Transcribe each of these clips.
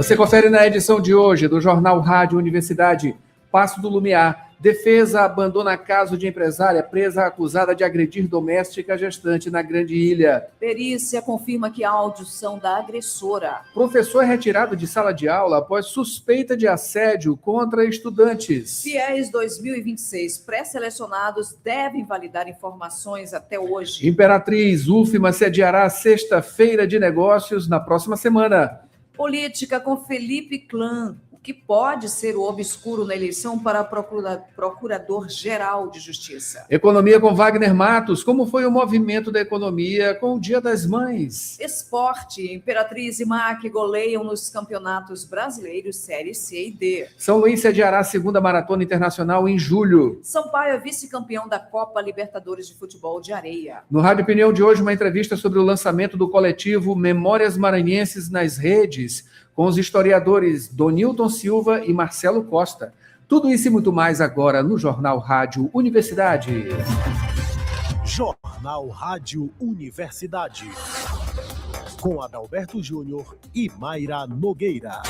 Você confere na edição de hoje do Jornal Rádio Universidade. Passo do Lumiar. Defesa abandona caso de empresária presa acusada de agredir doméstica gestante na Grande Ilha. Perícia confirma que áudios são da agressora. Professor é retirado de sala de aula após suspeita de assédio contra estudantes. Fiéis 2026 pré-selecionados devem validar informações até hoje. Imperatriz UFMA sediará a sexta-feira de negócios na próxima semana. Política com Felipe Clã. O que pode ser o obscuro na eleição para Procurador-Geral de Justiça. Economia com Wagner Matos. Como foi o movimento da economia com o Dia das Mães? Esporte. Imperatriz e MAC goleiam nos campeonatos brasileiros Série C e D. São Luís sediará a segunda Maratona Internacional em julho. Sampaio é vice-campeão da Copa Libertadores de Futebol de Areia. No Rádio Opinião de hoje, uma entrevista sobre o lançamento do coletivo Memórias Maranhenses nas Redes, com os historiadores Donilton Silva e Marcelo Costa. Tudo isso e muito mais agora no Jornal Rádio Universidade. Jornal Rádio Universidade. Com Adalberto Júnior e Mayra Nogueira.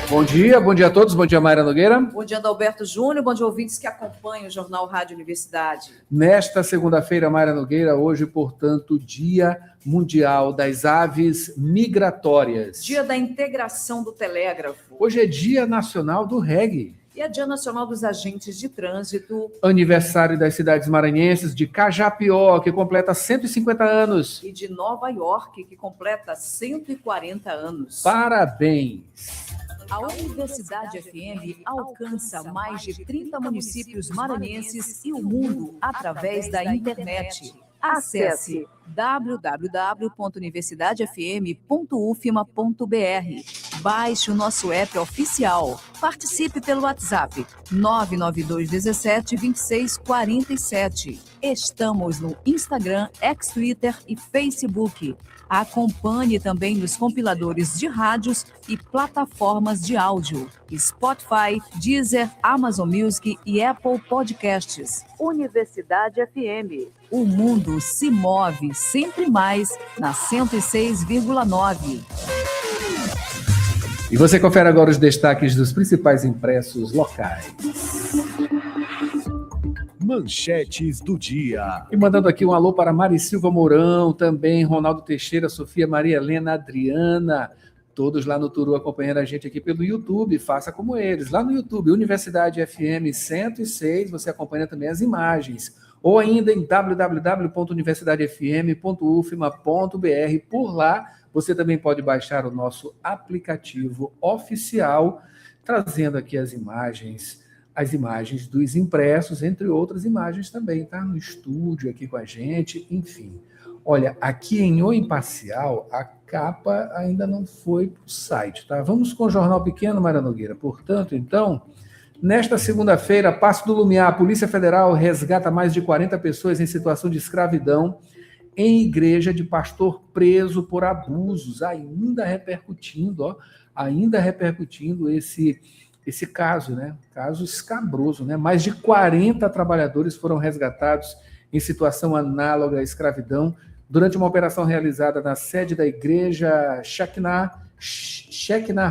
Bom dia a todos. Bom dia, Mayra Nogueira. Bom dia, Adalberto Júnior. Bom dia, ouvintes que acompanham o Jornal Rádio Universidade. Nesta segunda-feira, Mayra Nogueira, hoje, portanto, Dia Mundial das Aves Migratórias. Dia da Integração do Telégrafo. Hoje é Dia Nacional do Reggae. E é Dia Nacional dos Agentes de Trânsito. Aniversário das cidades maranhenses de Cajapió, que completa 150 anos. E de Nova York, que completa 140 anos. Parabéns! A Universidade FM alcança mais de 30 municípios maranhenses e o mundo através da internet. Acesse www.universidadefm.ufma.br. Baixe o nosso app oficial. Participe pelo WhatsApp 992 17 26 47. Estamos no Instagram, X-Twitter e Facebook. Acompanhe também nos compiladores de rádios e plataformas de áudio. Spotify, Deezer, Amazon Music e Apple Podcasts. Universidade FM. O mundo se move sempre mais na 106,9. E você confere agora os destaques dos principais impressos locais. Manchetes do dia. E mandando aqui um alô para Mari Silva Mourão, também Ronaldo Teixeira, Sofia Maria Helena, Adriana, todos lá no Turu acompanhando a gente aqui pelo YouTube. Faça como eles, lá no YouTube, Universidade FM 106, você acompanha também as imagens, ou ainda em www.universidadefm.ufma.br. Por lá, você também pode baixar o nosso aplicativo oficial, trazendo aqui as imagens dos impressos, entre outras imagens também, tá? No estúdio aqui com a gente, enfim. Olha, aqui em O Imparcial, a capa ainda não foi para o site, tá? Vamos com o Jornal Pequeno, Mayra Nogueira. Portanto, então, nesta segunda-feira, Passo do Lumiar, a Polícia Federal resgata mais de 40 pessoas em situação de escravidão em igreja de pastor preso por abusos, ainda repercutindo esse caso, né? Caso escabroso, né? Mais de 40 trabalhadores foram resgatados em situação análoga à escravidão durante uma operação realizada na sede da igreja Shekinah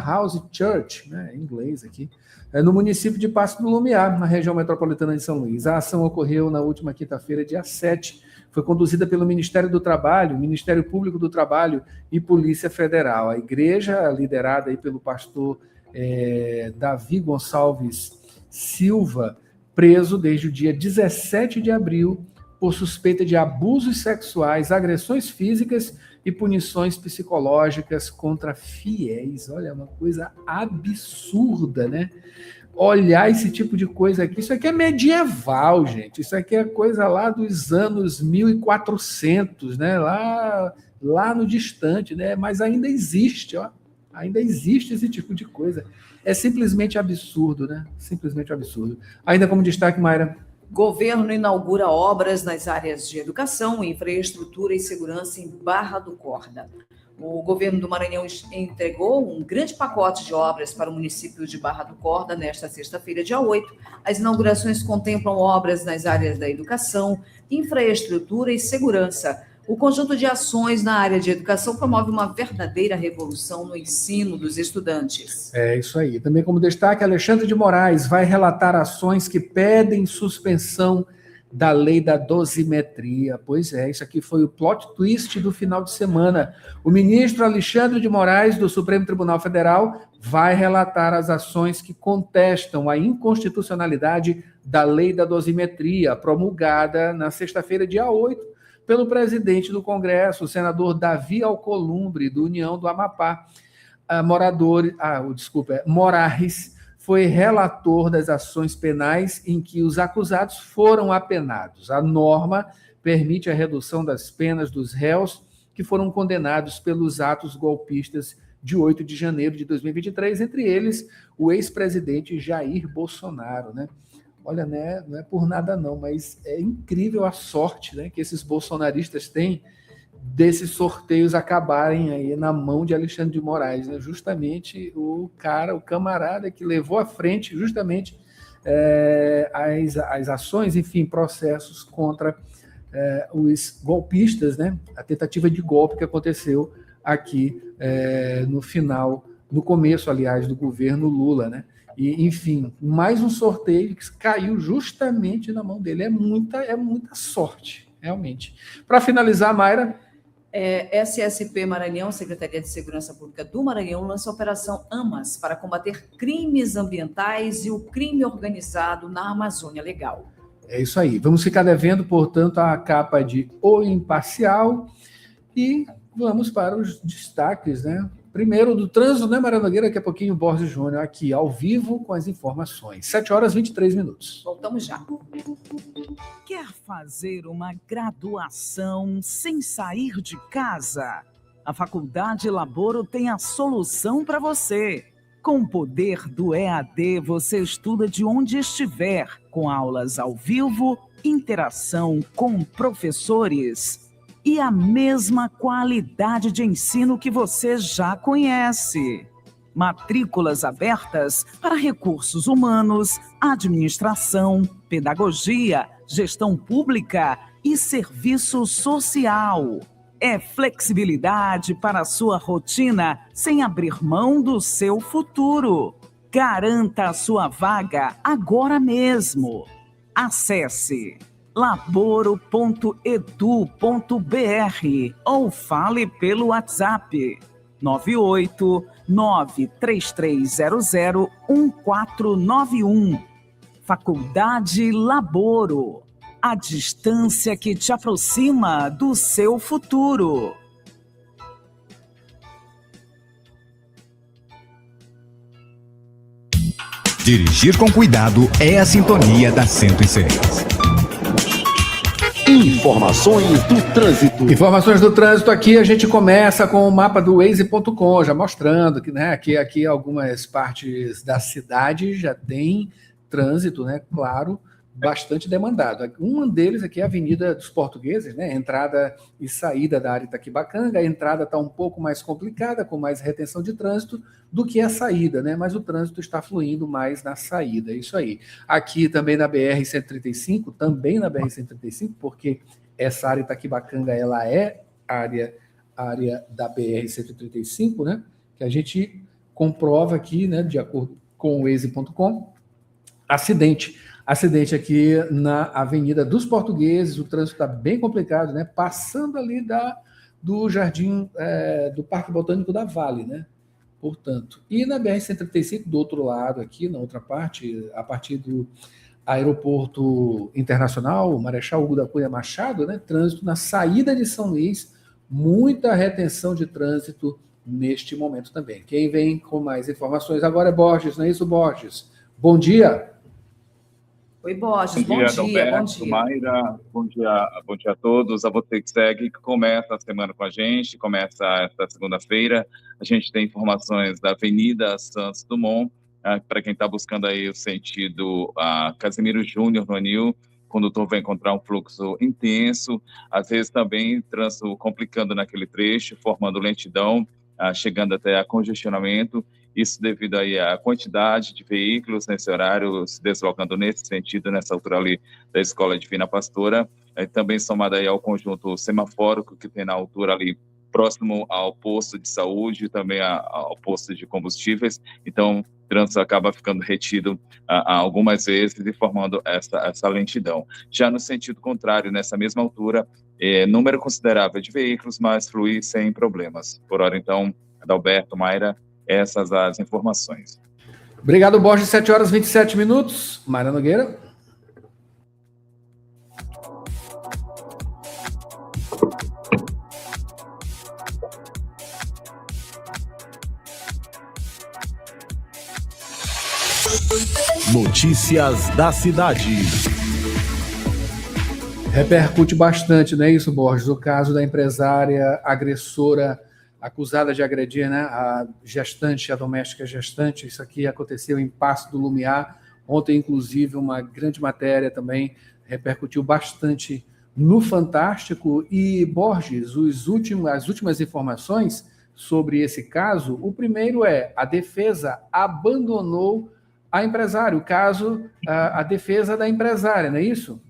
House Church, né? Em inglês aqui, no município de Passo do Lumiar, na região metropolitana de São Luís. A ação ocorreu na última quinta-feira, dia 7. Foi conduzida pelo Ministério do Trabalho, Ministério Público do Trabalho e Polícia Federal. A igreja, liderada aí pelo pastor Davi Gonçalves Silva, preso desde o dia 17 de abril por suspeita de abusos sexuais, agressões físicas e punições psicológicas contra fiéis. Olha, uma coisa absurda, né? Olhar esse tipo de coisa aqui, isso aqui é medieval, gente. Isso aqui é coisa lá dos anos 1400, né? Lá no distante, né? Mas ainda existe, ó. Ainda existe esse tipo de coisa. É simplesmente absurdo, né? Simplesmente absurdo. Ainda como destaque, Mayra. Governo inaugura obras nas áreas de educação, infraestrutura e segurança em Barra do Corda. O governo do Maranhão entregou um grande pacote de obras para o município de Barra do Corda nesta sexta-feira, dia 8. As inaugurações contemplam obras nas áreas da educação, infraestrutura e segurança. O conjunto de ações na área de educação promove uma verdadeira revolução no ensino dos estudantes. É isso aí. Também como destaque, Alexandre de Moraes vai relatar ações que pedem suspensão da lei da dosimetria. Pois é, isso aqui foi o plot twist do final de semana. O ministro Alexandre de Moraes, do Supremo Tribunal Federal, vai relatar as ações que contestam a inconstitucionalidade da lei da dosimetria, promulgada na sexta-feira, dia 8, pelo presidente do Congresso, o senador Davi Alcolumbre, do União do Amapá. Moraes foi relator das ações penais em que os acusados foram apenados. A norma permite a redução das penas dos réus que foram condenados pelos atos golpistas de 8 de janeiro de 2023, entre eles o ex-presidente Jair Bolsonaro, né? Olha, né, não é por nada não, mas é incrível a sorte, né, que esses bolsonaristas têm desses sorteios acabarem aí na mão de Alexandre de Moraes, né? Justamente o camarada que levou à frente justamente as ações, enfim, processos contra os golpistas, né? A tentativa de golpe que aconteceu aqui no começo, aliás, do governo Lula, né? E, enfim, mais um sorteio que caiu justamente na mão dele. É muita sorte, realmente. Para finalizar, Mayra... SSP Maranhão, Secretaria de Segurança Pública do Maranhão, lança a Operação AMAS para combater crimes ambientais e o crime organizado na Amazônia Legal. É isso aí. Vamos ficar devendo, portanto, a capa de O Imparcial e vamos para os destaques, né? Primeiro do trânsito, né, Maria Nogueira? Daqui a pouquinho o Borges Júnior aqui, ao vivo, com as informações. 7h23. Voltamos já. Quer fazer uma graduação sem sair de casa? A Faculdade Laboro tem a solução para você. Com o poder do EAD, você estuda de onde estiver, com aulas ao vivo, interação com professores e a mesma qualidade de ensino que você já conhece. Matrículas abertas para recursos humanos, administração, pedagogia, gestão pública e serviço social. É flexibilidade para a sua rotina sem abrir mão do seu futuro. Garanta a sua vaga agora mesmo. Acesse laboro.edu.br ou fale pelo WhatsApp 98933001491. Faculdade Laboro, a distância que te aproxima do seu futuro. Dirigir com cuidado é a sintonia da 106. Informações do trânsito. Informações do trânsito aqui, a gente começa com o mapa do Waze.com, já mostrando que, né, aqui algumas partes da cidade já tem trânsito, né, claro, bastante demandado. Um deles aqui é a Avenida dos Portugueses, né, entrada e saída da área Itaquibacanga. A entrada está um pouco mais complicada, com mais retenção de trânsito do que a saída, né, mas o trânsito está fluindo mais na saída, é isso aí. Aqui também na BR-135, porque essa área Itaquibacanga, ela é área da BR-135, né, que a gente comprova aqui, né, de acordo com o Waze.com, acidente aqui na Avenida dos Portugueses. O trânsito está bem complicado, né? Passando ali do Jardim do Parque Botânico da Vale, né? Portanto, e na BR-135, do outro lado aqui, na outra parte, a partir do Aeroporto Internacional, Marechal Hugo da Cunha Machado, né? Trânsito na saída de São Luís, muita retenção de trânsito neste momento também. Quem vem com mais informações agora é Borges, não é isso, Borges? Bom dia! Oi, Borges, bom dia. Mayra, bom dia a todos. A você que segue, que começa a semana com a gente, começa esta segunda-feira. A gente tem informações da Avenida Santos Dumont, para quem está buscando aí o sentido Casimiro Júnior no Anil. O condutor vai encontrar um fluxo intenso, às vezes também trânsito complicando naquele trecho, formando lentidão, chegando até a congestionamento. isso devido aí à quantidade de veículos nesse horário, se deslocando nesse sentido, nessa altura ali da Escola Divina Pastora, também somado aí ao conjunto semafórico que tem na altura ali próximo ao posto de saúde, também ao posto de combustíveis, então o trânsito acaba ficando retido algumas vezes e formando essa lentidão. Já no sentido contrário, nessa mesma altura, número considerável de veículos, mas flui sem problemas. Por hora, então, Adalberto, Mayra, essas as informações. Obrigado, Borges. 7h27. Mayra Nogueira. Notícias da cidade. Repercute bastante, não é isso, Borges? O caso da empresária agressora acusada de agredir, né, a gestante, a doméstica gestante. Isso aqui aconteceu em Paço do Lumiar. Ontem, inclusive, uma grande matéria também repercutiu bastante no Fantástico. E, Borges, as últimas informações sobre esse caso, o primeiro a defesa abandonou a empresária, o caso, a defesa da empresária, não é isso?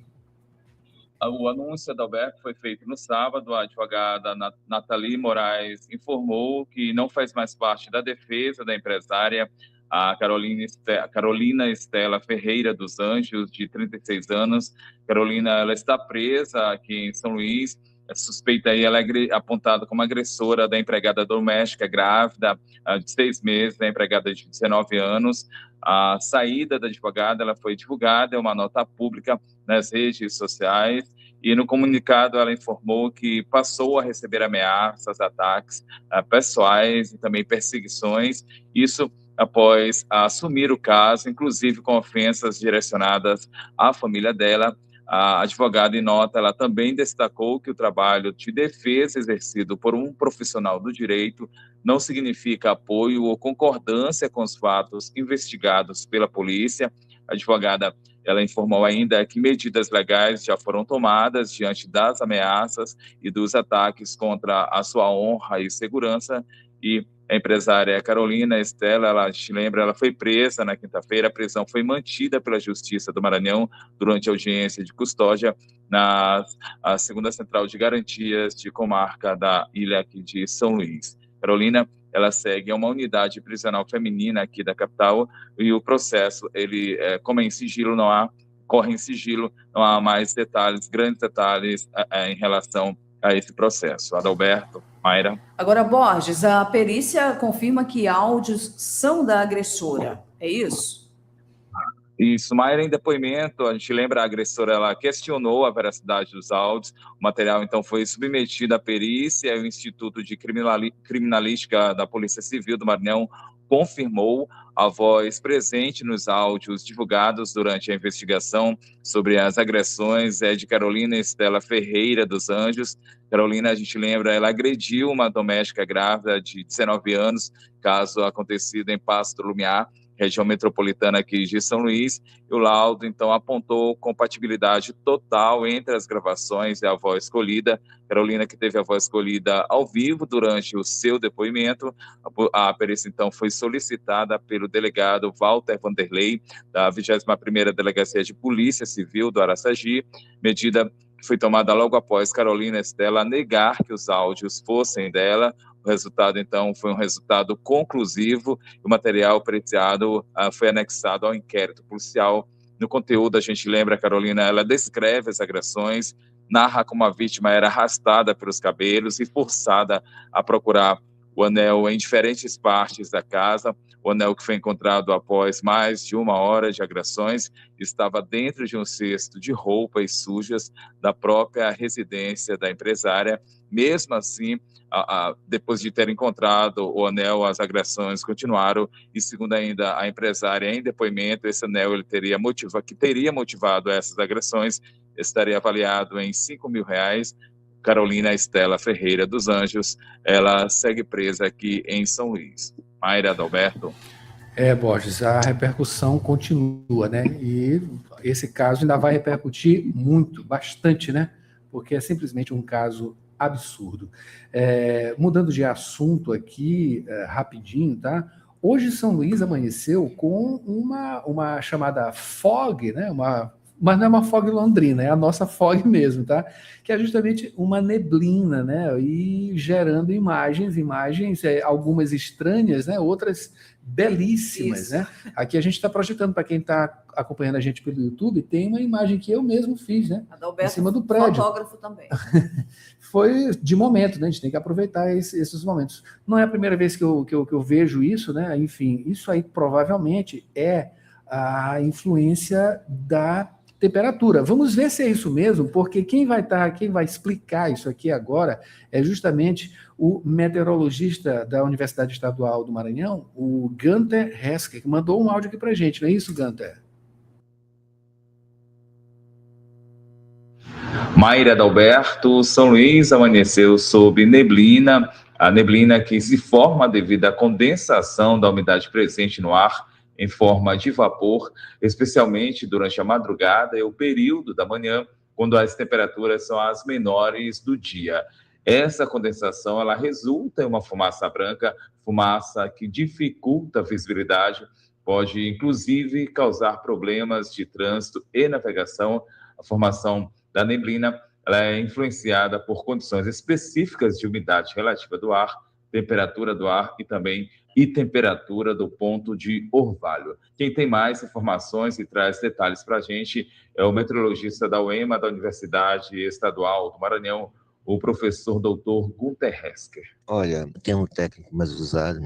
O anúncio, Adalberto, foi feito no sábado. A advogada Nathalie Moraes informou que não faz mais parte da defesa da empresária, a Carolina Estela Ferreira dos Anjos, de 36 anos. Carolina, ela está presa aqui em São Luís. A suspeita aí, ela é apontada como agressora da empregada doméstica grávida de 6 meses, da empregada de 19 anos. A saída da advogada, ela foi divulgada, é uma nota pública nas redes sociais, e no comunicado ela informou que passou a receber ameaças, ataques pessoais e também perseguições, isso após assumir o caso, inclusive com ofensas direcionadas à família dela. A advogada, em nota, ela também destacou que o trabalho de defesa exercido por um profissional do direito não significa apoio ou concordância com os fatos investigados pela polícia. A advogada, ela informou ainda que medidas legais já foram tomadas diante das ameaças e dos ataques contra a sua honra e segurança. E a empresária Carolina Estela, ela te lembra, ela foi presa na quinta-feira. A prisão foi mantida pela Justiça do Maranhão durante a audiência de custódia na segunda central de garantias de comarca da ilha aqui de São Luís. Carolina, ela segue a uma unidade prisional feminina aqui da capital, e o processo, ele como é em sigilo, corre em sigilo, não há mais detalhes, grandes detalhes em relação a esse processo. Adalberto, Mayra. Agora, Borges, a perícia confirma que áudios são da agressora, é isso? Isso, Mayra, em depoimento, a gente lembra, a agressora, ela questionou a veracidade dos áudios. O material, então, foi submetido à perícia, e o Instituto de Criminalística da Polícia Civil do Maranhão confirmou a voz presente nos áudios divulgados durante a investigação sobre as agressões de Carolina Estela Ferreira dos Anjos. Carolina, a gente lembra, ela agrediu uma doméstica grávida de 19 anos, caso acontecido em Paço do Lumiar, região metropolitana aqui de São Luís. E o laudo, então, apontou compatibilidade total entre as gravações e a voz escolhida. Carolina, que teve a voz escolhida ao vivo durante o seu depoimento. A perícia, então, foi solicitada pelo delegado Walter Vanderlei, da 21ª Delegacia de Polícia Civil do Araçagi, medida que foi tomada logo após Carolina Estela negar que os áudios fossem dela. O resultado, então, foi um resultado conclusivo. O material periciado foi anexado ao inquérito policial. No conteúdo, a gente lembra, a Carolina, ela descreve as agressões, narra como a vítima era arrastada pelos cabelos e forçada a procurar o anel em diferentes partes da casa. O anel, que foi encontrado após mais de 1 hora de agressões, estava dentro de um cesto de roupas sujas da própria residência da empresária. Mesmo assim, depois de ter encontrado o anel, as agressões continuaram, e segundo ainda a empresária em depoimento, esse anel que teria motivado essas agressões estaria avaliado em R$5 mil. Carolina Estela Ferreira dos Anjos, ela segue presa aqui em São Luís. Mayra, Adalberto. Borges, a repercussão continua, né? E esse caso ainda vai repercutir muito, bastante, né? Porque é simplesmente um caso absurdo. Mudando de assunto aqui, rapidinho, tá? Hoje São Luís amanheceu com uma chamada fog, né? Mas não é uma fog londrina, é a nossa fog mesmo, tá? Que é justamente uma neblina, né? E gerando imagens, algumas estranhas, né? Outras belíssimas, né? Aqui a gente está projetando, para quem está acompanhando a gente pelo YouTube, tem uma imagem que eu mesmo fiz, né? Em cima do prédio. Fotógrafo também. Foi de momento, né? A gente tem que aproveitar esses momentos. Não é a primeira vez que eu vejo isso, né? Enfim, isso aí provavelmente é a influência da temperatura. Vamos ver se é isso mesmo, porque quem vai explicar isso aqui agora é justamente o meteorologista da Universidade Estadual do Maranhão, o Gunter Hesker, que mandou um áudio aqui para a gente, não é isso, Gunter? Mayra Adalberto, São Luís amanheceu sob neblina, a neblina que se forma devido à condensação da umidade presente no ar em forma de vapor, especialmente durante a madrugada e o período da manhã, quando as temperaturas são as menores do dia. Essa condensação, ela resulta em uma fumaça branca, fumaça que dificulta a visibilidade, pode inclusive causar problemas de trânsito e navegação. A formação da neblina, ela é influenciada por condições específicas de umidade relativa do ar, temperatura do ar e temperatura do ponto de orvalho. Quem tem mais informações e traz detalhes para a gente é o meteorologista da UEMA, da Universidade Estadual do Maranhão, o professor doutor Gunter Hesker. Olha, o termo técnico mais usado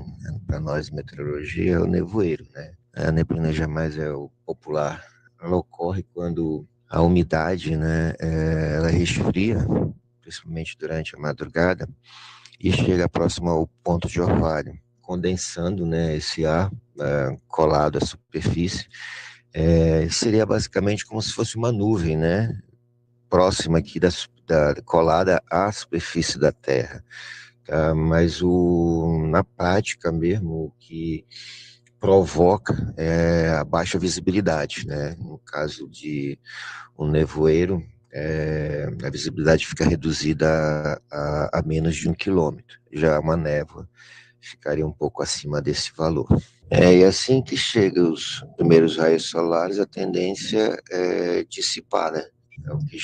para nós em meteorologia é o nevoeiro, né? A neblina jamais é o popular. Ela ocorre quando a umidade, né, ela resfria, principalmente durante a madrugada, e chega próximo ao ponto de orvalho, condensando, né, esse ar colado à superfície. Seria basicamente como se fosse uma nuvem, né, próxima aqui colada à superfície da Terra. Tá? Mas na prática mesmo, o que provoca a baixa visibilidade, né? No caso de um nevoeiro, a visibilidade fica reduzida a menos de 1 quilômetro. Já uma névoa ficaria um pouco acima desse valor. E assim que chegam os primeiros raios solares, a tendência é dissipar, né? É o que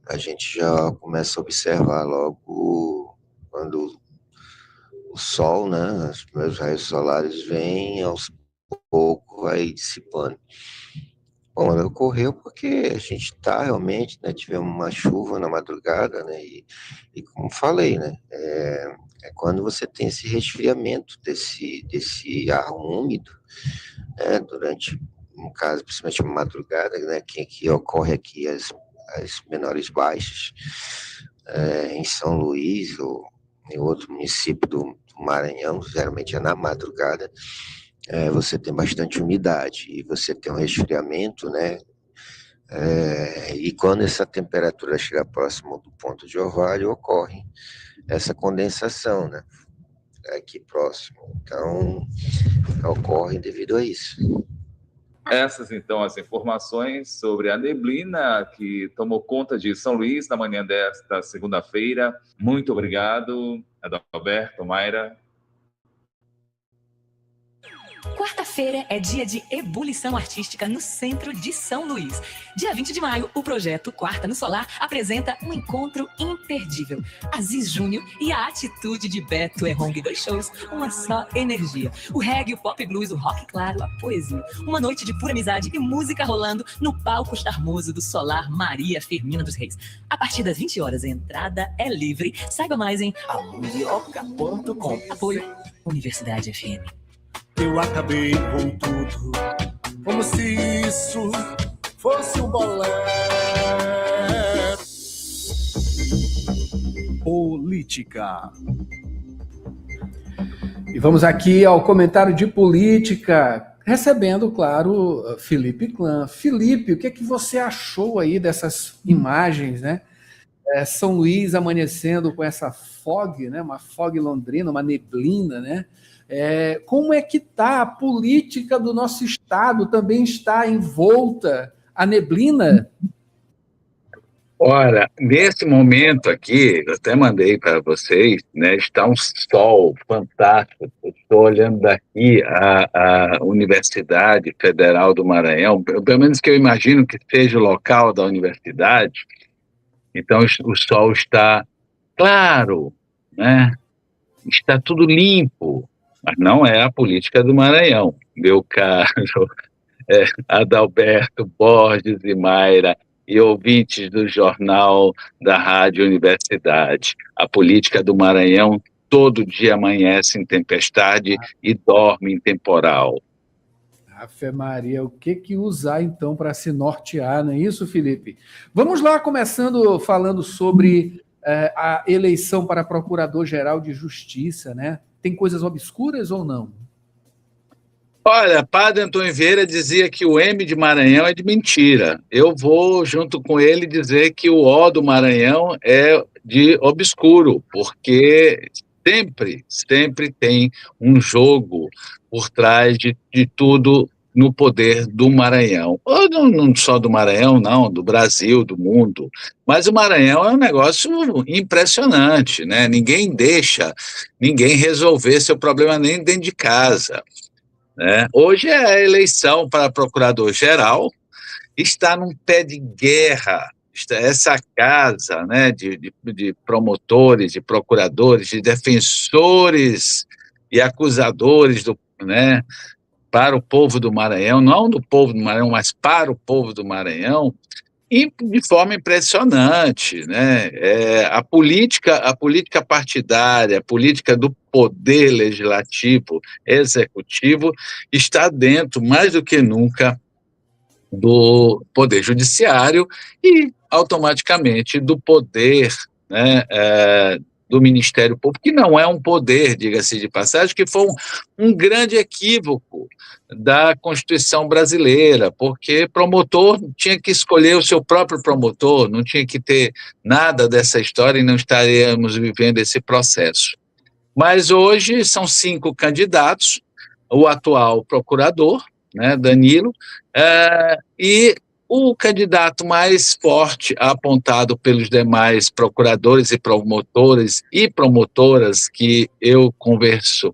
a gente já começa a observar logo quando o sol, né, os primeiros raios solares vêm, aos poucos vai dissipando. Bom, ocorreu porque a gente está realmente, né, tivemos uma chuva na madrugada, né, e como falei, né, é quando você tem esse resfriamento desse ar úmido, né, durante, no caso, principalmente a madrugada, né, que ocorre aqui as menores baixas, em São Luís ou em outro município do Maranhão, geralmente é na madrugada, você tem bastante umidade e você tem um resfriamento, né? E quando essa temperatura chega próximo do ponto de orvalho, ocorre essa condensação, né? Aqui próximo. Então, ocorre devido a isso. Essas, então, as informações sobre a neblina que tomou conta de São Luís na manhã desta segunda-feira. Muito obrigado, Adalberto, Mayra. Quarta-feira é dia de ebulição artística no centro de São Luís. Dia 20 de maio, o projeto Quarta no Solar apresenta um encontro imperdível. Aziz Júnior e a atitude de Beto Errong, 2 shows, uma só energia. O reggae, o pop blues, o rock claro, a poesia. Uma noite de pura amizade e música rolando no palco charmoso do Solar Maria Firmina dos Reis. A partir das 20 horas, a entrada é livre. Saiba mais em amundioca.com. Apoio Universidade FM. Eu acabei com tudo, como se isso fosse um bolero. Política. E vamos aqui ao comentário de política, recebendo, claro, Felipe Clã. Felipe, o que é que você achou aí dessas imagens, né? São Luís amanhecendo com essa fog, né? Uma fog londrina, uma neblina, né? Como é que está a política do nosso estado? Também está envolta a neblina? Olha, nesse momento aqui, eu até mandei para vocês, né, está um sol fantástico. Eu estou olhando daqui a Universidade Federal do Maranhão, pelo menos que eu imagino que seja o local da universidade. Então, o sol está claro, né? Está tudo limpo, mas não é a política do Maranhão, meu caro Adalberto, Borges e Mayra, e ouvintes do Jornal da Rádio Universidade. A política do Maranhão todo dia amanhece em tempestade e dorme em temporal. Ave Maria, o que usar então para se nortear, não é isso, Felipe? Vamos lá, começando falando sobre a eleição para Procurador-Geral de Justiça, né? Tem coisas obscuras ou não? Olha, Padre Antônio Vieira dizia que o M de Maranhão é de mentira. Eu vou, junto com ele, dizer que o O do Maranhão é de obscuro, porque sempre tem um jogo por trás de tudo no poder do Maranhão. Ou não só do Maranhão, não, do Brasil, do mundo. Mas o Maranhão é um negócio impressionante, né? Ninguém deixa ninguém resolver seu problema nem dentro de casa. Hoje é a eleição para procurador-geral, está num pé de guerra. Essa casa, né, de promotores, de procuradores, de defensores e acusadores para o povo do Maranhão, não do povo do Maranhão, mas para o povo do Maranhão, e de forma impressionante, né? A política partidária, a política do poder legislativo, executivo, está dentro, mais do que nunca, do poder judiciário e, automaticamente, do poder, né, do Ministério Público, que não é um poder, diga-se de passagem, que foi um grande equívoco da Constituição brasileira, porque promotor tinha que escolher o seu próprio promotor, não tinha que ter nada dessa história e não estaríamos vivendo esse processo. Mas hoje são 5 candidatos, o atual procurador, né, Danilo, e o candidato mais forte apontado pelos demais procuradores e promotores e promotoras que eu converso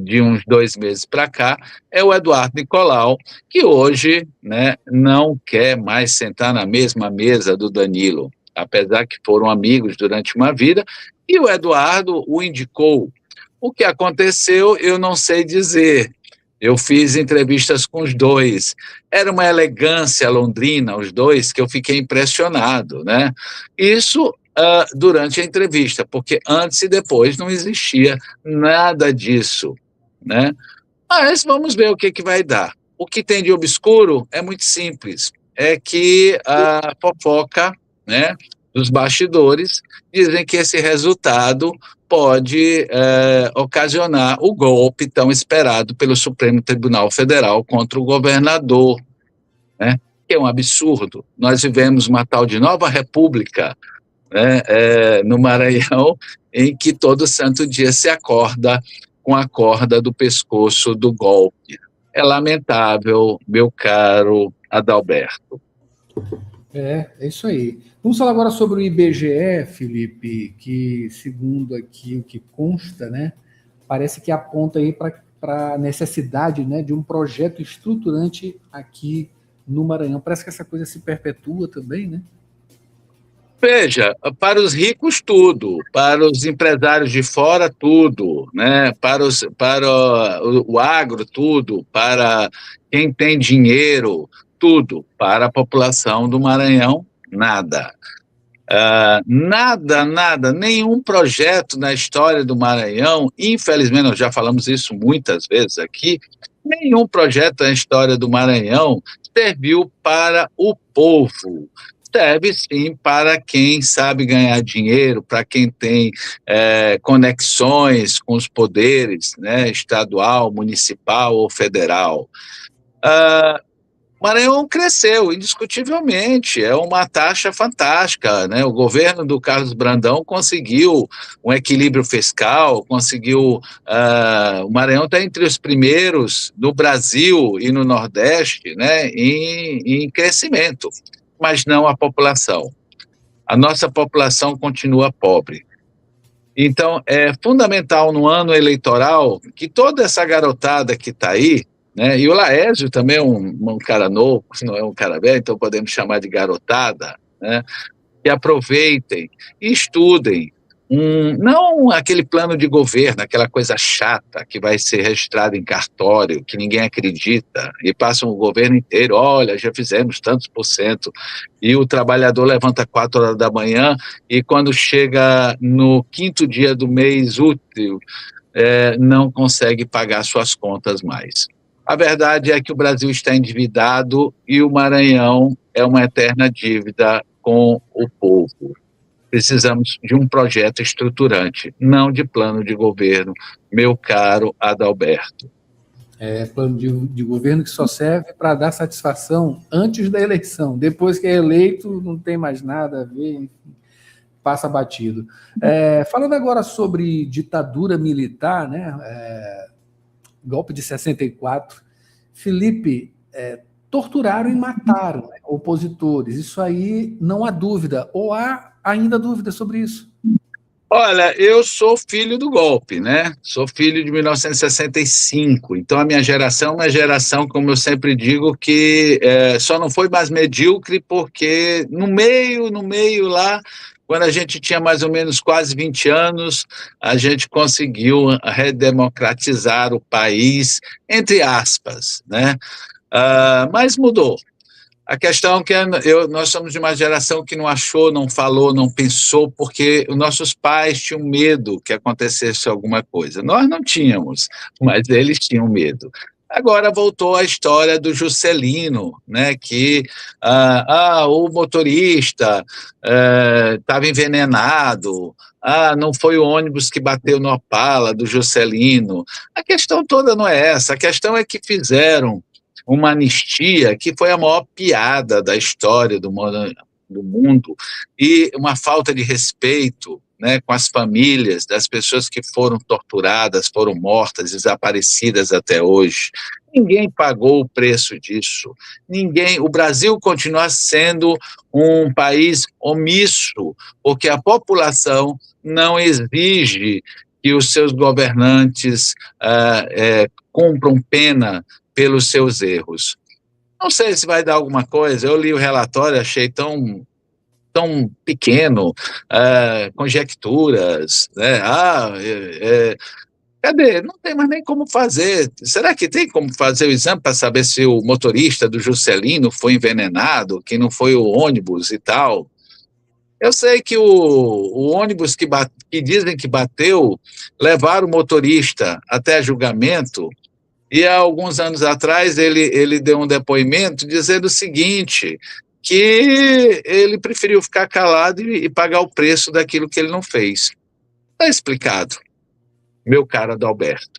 de uns 2 meses para cá, é o Eduardo Nicolau, que hoje, né, não quer mais sentar na mesma mesa do Danilo, apesar que foram amigos durante uma vida, e o Eduardo o indicou. O que aconteceu, eu não sei dizer. Eu fiz entrevistas com os dois. Era uma elegância londrina, os dois, que eu fiquei impressionado, né? Isso durante a entrevista, porque antes e depois não existia nada disso, né? Mas vamos ver o que vai dar. O que tem de obscuro é muito simples. É que a fofoca, né, dos bastidores dizem que esse resultado pode ocasionar o golpe tão esperado pelo Supremo Tribunal Federal contra o governador, né? Que é um absurdo. Nós vivemos uma tal de nova república, né, no Maranhão, em que todo santo dia se acorda com a corda do pescoço do golpe. É lamentável, meu caro Adalberto. É isso aí. Vamos falar agora sobre o IBGE, Felipe, que, segundo aqui o que consta, né, parece que aponta aí para a necessidade, né, de um projeto estruturante aqui no Maranhão. Parece que essa coisa se perpetua também, né? Veja, para os ricos tudo, para os empresários de fora tudo, né? Para o agro tudo, para quem tem dinheiro tudo, para a população do Maranhão nada. Nada, nenhum projeto na história do Maranhão, infelizmente nós já falamos isso muitas vezes aqui, nenhum projeto na história do Maranhão serviu para o povo. Serve sim para quem sabe ganhar dinheiro, para quem tem conexões com os poderes, né, estadual, municipal ou federal. O Maranhão cresceu, indiscutivelmente, é uma taxa fantástica, né? O governo do Carlos Brandão conseguiu um equilíbrio fiscal, conseguiu... o Maranhão está entre os primeiros do Brasil e no Nordeste, né, em crescimento, mas não a população. a nossa população continua pobre. Então, é fundamental no ano eleitoral que toda essa garotada que está aí, né, e o Laércio também é um cara novo, não é um cara velho, então podemos chamar de garotada, né, que aproveitem e estudem. Não aquele plano de governo, aquela coisa chata que vai ser registrada em cartório, que ninguém acredita, e passa o governo inteiro, olha, já fizemos tantos %, e o trabalhador levanta 4 horas da manhã, e quando chega no 5º dia do mês útil, não consegue pagar suas contas mais. A verdade é que o Brasil está endividado e o Maranhão é uma eterna dívida com o povo. Precisamos de um projeto estruturante, não de plano de governo, meu caro Adalberto. Plano de governo que só serve para dar satisfação antes da eleição. Depois que é eleito, não tem mais nada a ver, enfim, passa batido. Falando agora sobre ditadura militar, né? Golpe de 64, Felipe, torturaram e mataram, né, opositores. Isso aí não há dúvida, ou há ainda dúvida sobre isso? Olha, eu sou filho do golpe, né? Sou filho de 1965, então a minha geração é uma geração, como eu sempre digo, que só não foi mais medíocre porque no meio lá, quando a gente tinha mais ou menos quase 20 anos, a gente conseguiu redemocratizar o país, entre aspas, né? Mas mudou. A questão é que nós somos de uma geração que não achou, não falou, não pensou, porque os nossos pais tinham medo que acontecesse alguma coisa. Nós não tínhamos, mas eles tinham medo. Agora voltou a história do Juscelino, né, que o motorista estava envenenado, não foi o ônibus que bateu no Opala do Juscelino. A questão toda não é essa, a questão é que fizeram uma anistia que foi a maior piada da história do mundo e uma falta de respeito, né, com as famílias das pessoas que foram torturadas, foram mortas, desaparecidas até hoje. Ninguém pagou o preço disso. O Brasil continua sendo um país omisso, porque a população não exige que os seus governantes cumpram pena pelos seus erros. Não sei se vai dar alguma coisa, eu li o relatório, achei tão pequeno, conjecturas, né? Cadê? Não tem mais nem como fazer. Será que tem como fazer o exame para saber se o motorista do Juscelino foi envenenado, que não foi o ônibus e tal? Eu sei que o ônibus que dizem que bateu, levaram o motorista até julgamento. E há alguns anos atrás ele deu um depoimento dizendo o seguinte, que ele preferiu ficar calado e pagar o preço daquilo que ele não fez. Está explicado, meu caro Adalberto.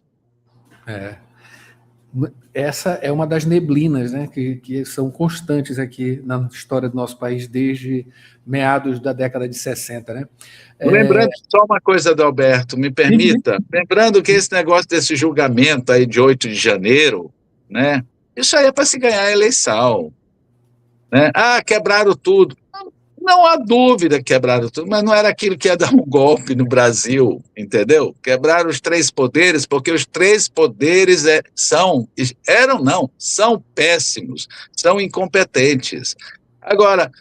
Essa é uma das neblinas, né, que são constantes aqui na história do nosso país desde meados da década de 60, né? Lembrando só uma coisa, Adalberto, me permita, lembrando que esse negócio desse julgamento aí de 8 de janeiro, né, isso aí é para se ganhar a eleição, né? Quebraram tudo. Não há dúvida que quebraram tudo, mas não era aquilo que ia dar um golpe no Brasil, entendeu? Quebraram os 3 poderes, porque os 3 poderes são péssimos, são incompetentes. Agora,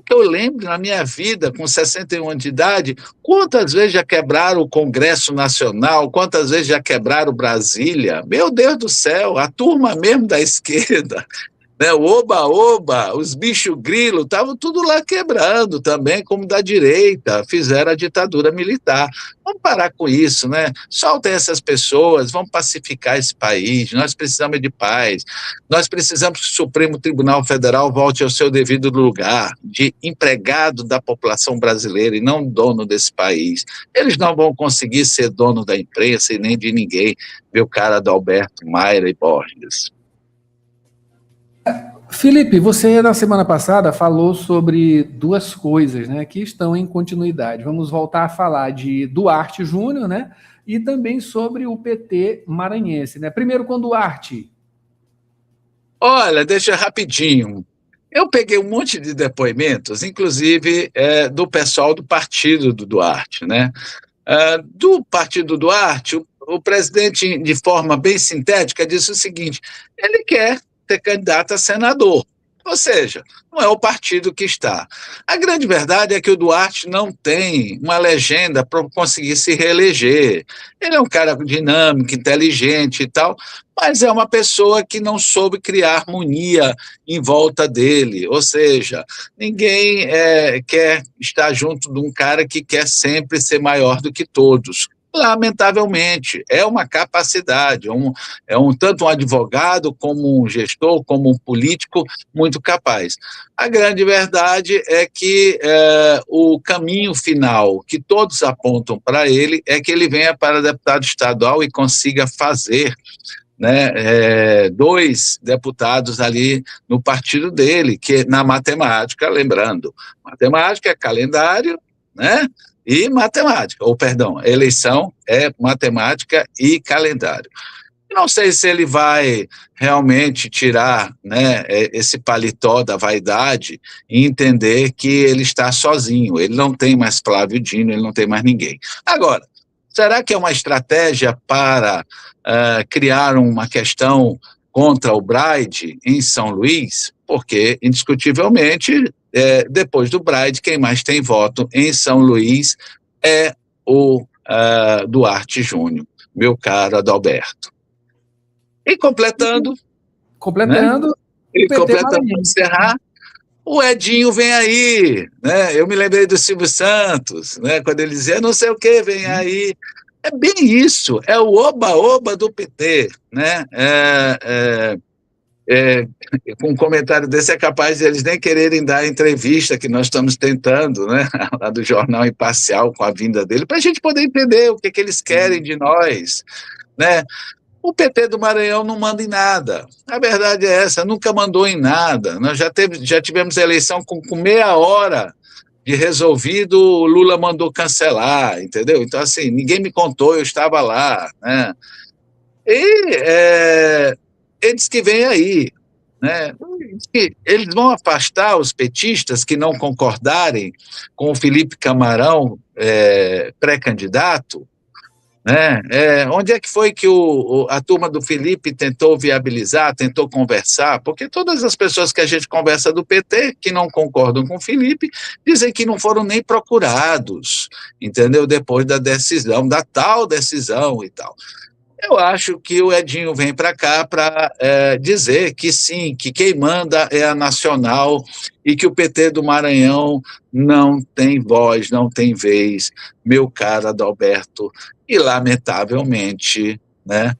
que eu lembro na minha vida, com 61 anos de idade, quantas vezes já quebraram o Congresso Nacional, quantas vezes já quebraram Brasília? Meu Deus do céu, a turma mesmo da esquerda, né, o oba-oba, os bicho-grilo, estavam tudo lá quebrando também, como da direita, fizeram a ditadura militar. Vamos parar com isso, né? Soltem essas pessoas, vamos pacificar esse país, nós precisamos de paz, nós precisamos que o Supremo Tribunal Federal volte ao seu devido lugar, de empregado da população brasileira e não dono desse país. Eles não vão conseguir ser dono da imprensa e nem de ninguém, meu caro Adalberto Maira e Borges. Felipe, você na semana passada falou sobre 2 coisas, né, que estão em continuidade. Vamos voltar a falar de Duarte Júnior, né, e também sobre o PT maranhense, né? Primeiro com Duarte. Olha, deixa rapidinho. Eu peguei um monte de depoimentos, inclusive do pessoal do partido do Duarte, né? Do partido do Duarte, o presidente, de forma bem sintética, disse o seguinte: ele quer ser candidato a senador. Ou seja, não é o partido que está. A grande verdade é que o Duarte não tem uma legenda para conseguir se reeleger. Ele é um cara dinâmico, inteligente e tal, mas é uma pessoa que não soube criar harmonia em volta dele. Ou seja, ninguém quer estar junto de um cara que quer sempre ser maior do que todos. Lamentavelmente, é uma capacidade, tanto um advogado, como um gestor, como um político muito capaz. A grande verdade é que o caminho final que todos apontam para ele é que ele venha para deputado estadual e consiga fazer, né, 2 deputados ali no partido dele, que na matemática, lembrando, matemática é calendário, né? E matemática, eleição é matemática e calendário. Não sei se ele vai realmente tirar, né, esse paletó da vaidade e entender que ele está sozinho, ele não tem mais Flávio Dino, ele não tem mais ninguém. Agora, será que é uma estratégia para criar uma questão contra o Braide em São Luís? Porque, indiscutivelmente, depois do Braide, quem mais tem voto em São Luís é o Duarte Júnior, meu caro Adalberto. E completando, né? Para encerrar, o Edinho vem aí, né? Eu me lembrei do Silvio Santos, né? Quando ele dizia, não sei o que, vem aí. É bem isso, é o oba-oba do PT, né? Com um comentário desse é capaz de eles nem quererem dar a entrevista que nós estamos tentando, né, lá do Jornal Imparcial, com a vinda dele, para a gente poder entender o que eles querem de nós, né? O PT do Maranhão não manda em nada, a verdade é essa, nunca mandou em nada. Nós já tivemos eleição com meia hora de resolvido, o Lula mandou cancelar, entendeu? Então, assim, ninguém me contou, eu estava lá, né? E eles que vêm aí, né? Eles vão afastar os petistas que não concordarem com o Felipe Camarão pré-candidato, né? Onde é que foi que a turma do Felipe tentou viabilizar, tentou conversar? Porque todas as pessoas que a gente conversa do PT, que não concordam com o Felipe, dizem que não foram nem procurados, entendeu? Depois da decisão, da tal decisão e tal. Eu acho que o Edinho vem para cá para dizer que sim, que quem manda é a Nacional e que o PT do Maranhão não tem voz, não tem vez, meu caro Adalberto. E, lamentavelmente, né,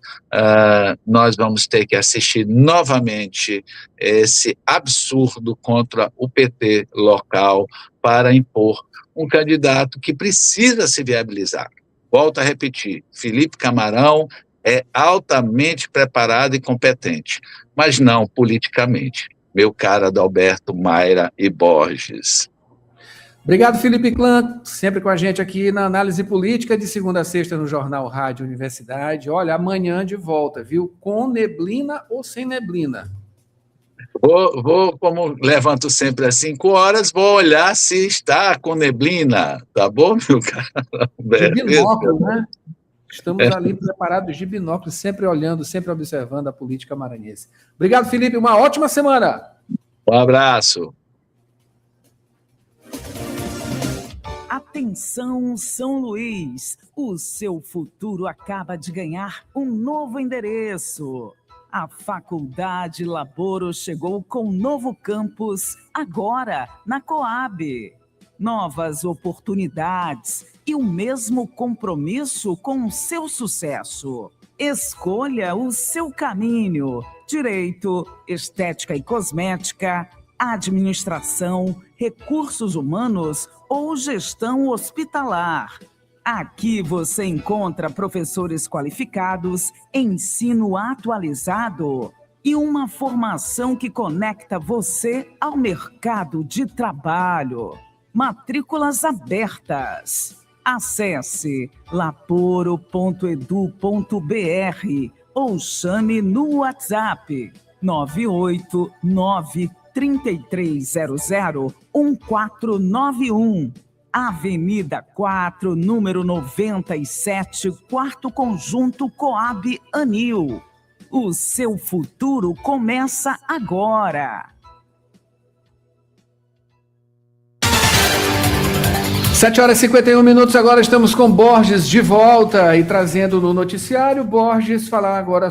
nós vamos ter que assistir novamente esse absurdo contra o PT local para impor um candidato que precisa se viabilizar. Volto a repetir, Felipe Camarão é altamente preparado e competente, mas não politicamente. Meu caro Adalberto, Mayra e Borges. Obrigado, Felipe Clã, sempre com a gente aqui na Análise Política, de segunda a sexta no Jornal Rádio Universidade. Olha, amanhã de volta, viu? Com neblina ou sem neblina? Vou, como levanto sempre às 5 horas, vou olhar se está com neblina, tá bom, meu caro? De binóculo, né? Estamos ali preparados de binóculo, sempre olhando, sempre observando a política maranhense. Obrigado, Felipe. Uma ótima semana. Um abraço. Atenção, São Luís! O seu futuro acaba de ganhar um novo endereço. A Faculdade Laboro chegou com um novo campus agora, na Coab. Novas oportunidades e o mesmo compromisso com o seu sucesso. Escolha o seu caminho: direito, estética e cosmética, administração, recursos humanos ou gestão hospitalar. Aqui você encontra professores qualificados, ensino atualizado e uma formação que conecta você ao mercado de trabalho. Matrículas abertas. Acesse laporo.edu.br ou chame no WhatsApp 989 3300-1491. Avenida 4, número 97, Quarto Conjunto Coab Anil. O seu futuro começa agora. 7h51, agora estamos com Borges de volta e trazendo no noticiário, Borges falar agora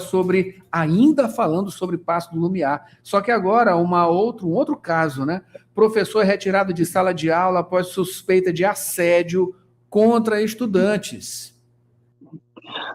ainda falando sobre Paço do Lumiar, só que agora um outro caso, né? Professor é retirado de sala de aula após suspeita de assédio contra estudantes.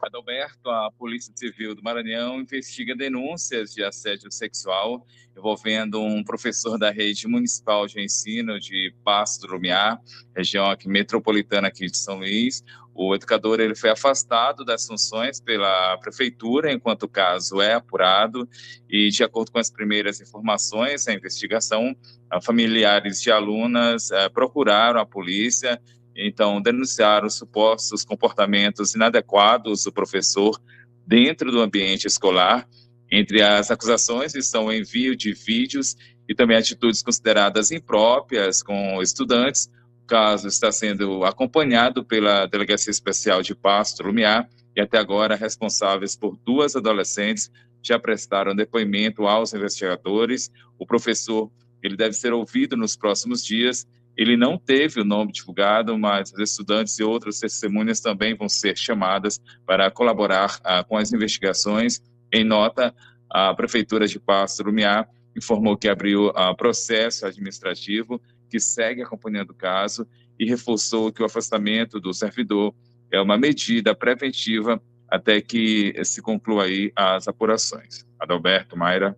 Adalberto, a Polícia Civil do Maranhão investiga denúncias de assédio sexual envolvendo um professor da rede municipal de ensino de Paço do Lumiar, região aqui metropolitana aqui de São Luís. O educador ele foi afastado das funções pela prefeitura enquanto o caso é apurado e, de acordo com as primeiras informações da investigação, familiares de alunas procuraram a polícia. Então, denunciaram supostos comportamentos inadequados do professor dentro do ambiente escolar. Entre as acusações estão o envio de vídeos e também atitudes consideradas impróprias com estudantes. O caso está sendo acompanhado pela Delegacia Especial de Paço do Lumiar e até agora responsáveis por 2 adolescentes já prestaram depoimento aos investigadores. O professor ele deve ser ouvido nos próximos dias. Ele não teve o nome divulgado, mas os estudantes e outras testemunhas também vão ser chamadas para colaborar com as investigações. Em nota, a Prefeitura de Paço do Lumiar informou que abriu processo administrativo que segue acompanhando o caso e reforçou que o afastamento do servidor é uma medida preventiva até que se conclua aí as apurações. Adalberto, Mayra.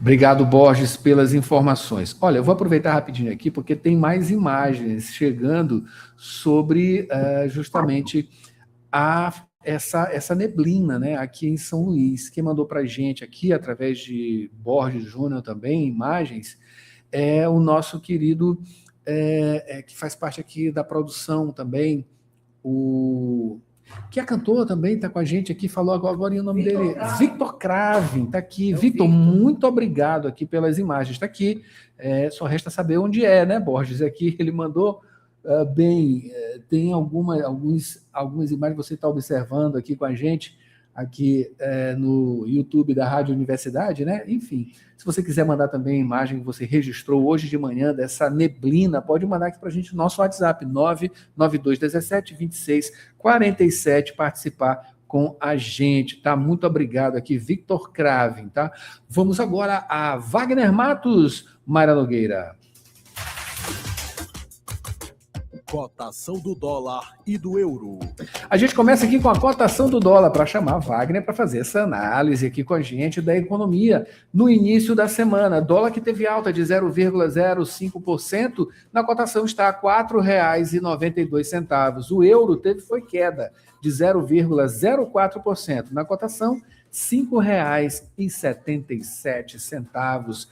Obrigado, Borges, pelas informações. Olha, eu vou aproveitar rapidinho aqui, porque tem mais imagens chegando sobre justamente essa neblina, né, aqui em São Luís. Quem mandou para a gente aqui, através de Borges Júnior também, imagens, é o nosso querido, que faz parte aqui da produção também, que é cantor também, está com a gente aqui, falou agora o nome dele, Victor Craven, está aqui. Victor, muito obrigado aqui pelas imagens, está aqui, só resta saber onde é, né, Borges? Aqui ele mandou bem, tem algumas imagens, você está observando aqui com a gente, aqui no YouTube da Rádio Universidade, né? Enfim, se você quiser mandar também a imagem que você registrou hoje de manhã dessa neblina, pode mandar aqui para a gente no nosso WhatsApp, 992172647, participar com a gente, tá? Muito obrigado aqui, Victor Craven, tá? Vamos agora a Wagner Matos, Mayra Nogueira. Cotação do dólar e do euro. A gente começa aqui com a cotação do dólar para chamar Wagner para fazer essa análise aqui com a gente da economia no início da semana. Dólar que teve alta de 0,05%, na cotação está a R$ 4,92. O euro foi queda de 0,04%, na cotação R$ 5,77.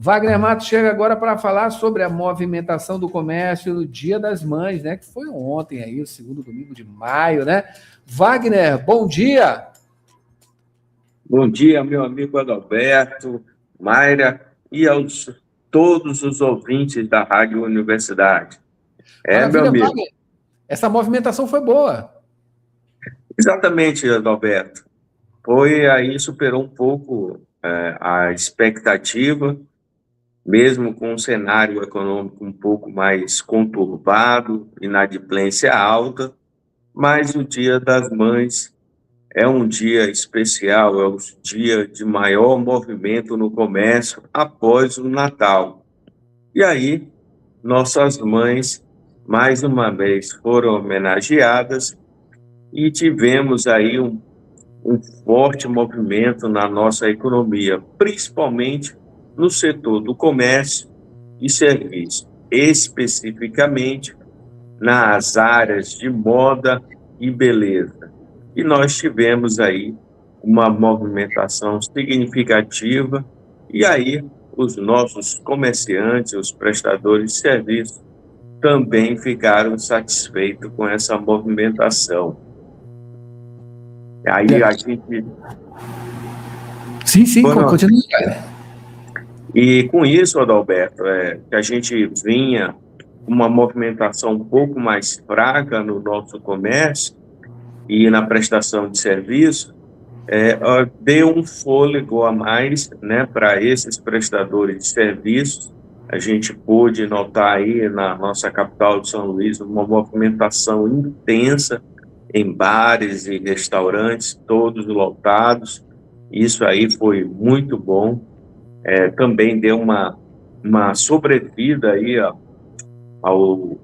Wagner Matos chega agora para falar sobre a movimentação do comércio no Dia das Mães, né? Que foi ontem aí, o segundo domingo de maio, né? Wagner, bom dia! Bom dia, meu amigo Adalberto, Mayra e aos todos os ouvintes da Rádio Universidade. Maravilha, meu amigo. Wagner. Essa movimentação foi boa. Exatamente, Adalberto. Foi aí, superou um pouco a expectativa, mesmo com um cenário econômico um pouco mais conturbado, inadimplência alta, mas o Dia das Mães é um dia especial, é o dia de maior movimento no comércio após o Natal. E aí, nossas mães, mais uma vez, foram homenageadas e tivemos aí um forte movimento na nossa economia, principalmente no setor do comércio e serviço, especificamente nas áreas de moda e beleza. E nós tivemos aí uma movimentação significativa, e aí os nossos comerciantes, os prestadores de serviço, também ficaram satisfeitos com essa movimentação. Aí a gente... Sim, continua. E com isso, Adalberto, que a gente vinha com uma movimentação um pouco mais fraca no nosso comércio e na prestação de serviço, deu um fôlego a mais, né, para esses prestadores de serviços. A gente pôde notar aí na nossa capital de São Luís uma movimentação intensa em bares e restaurantes, todos lotados. Isso aí foi muito bom. Também deu uma sobrevida aí ao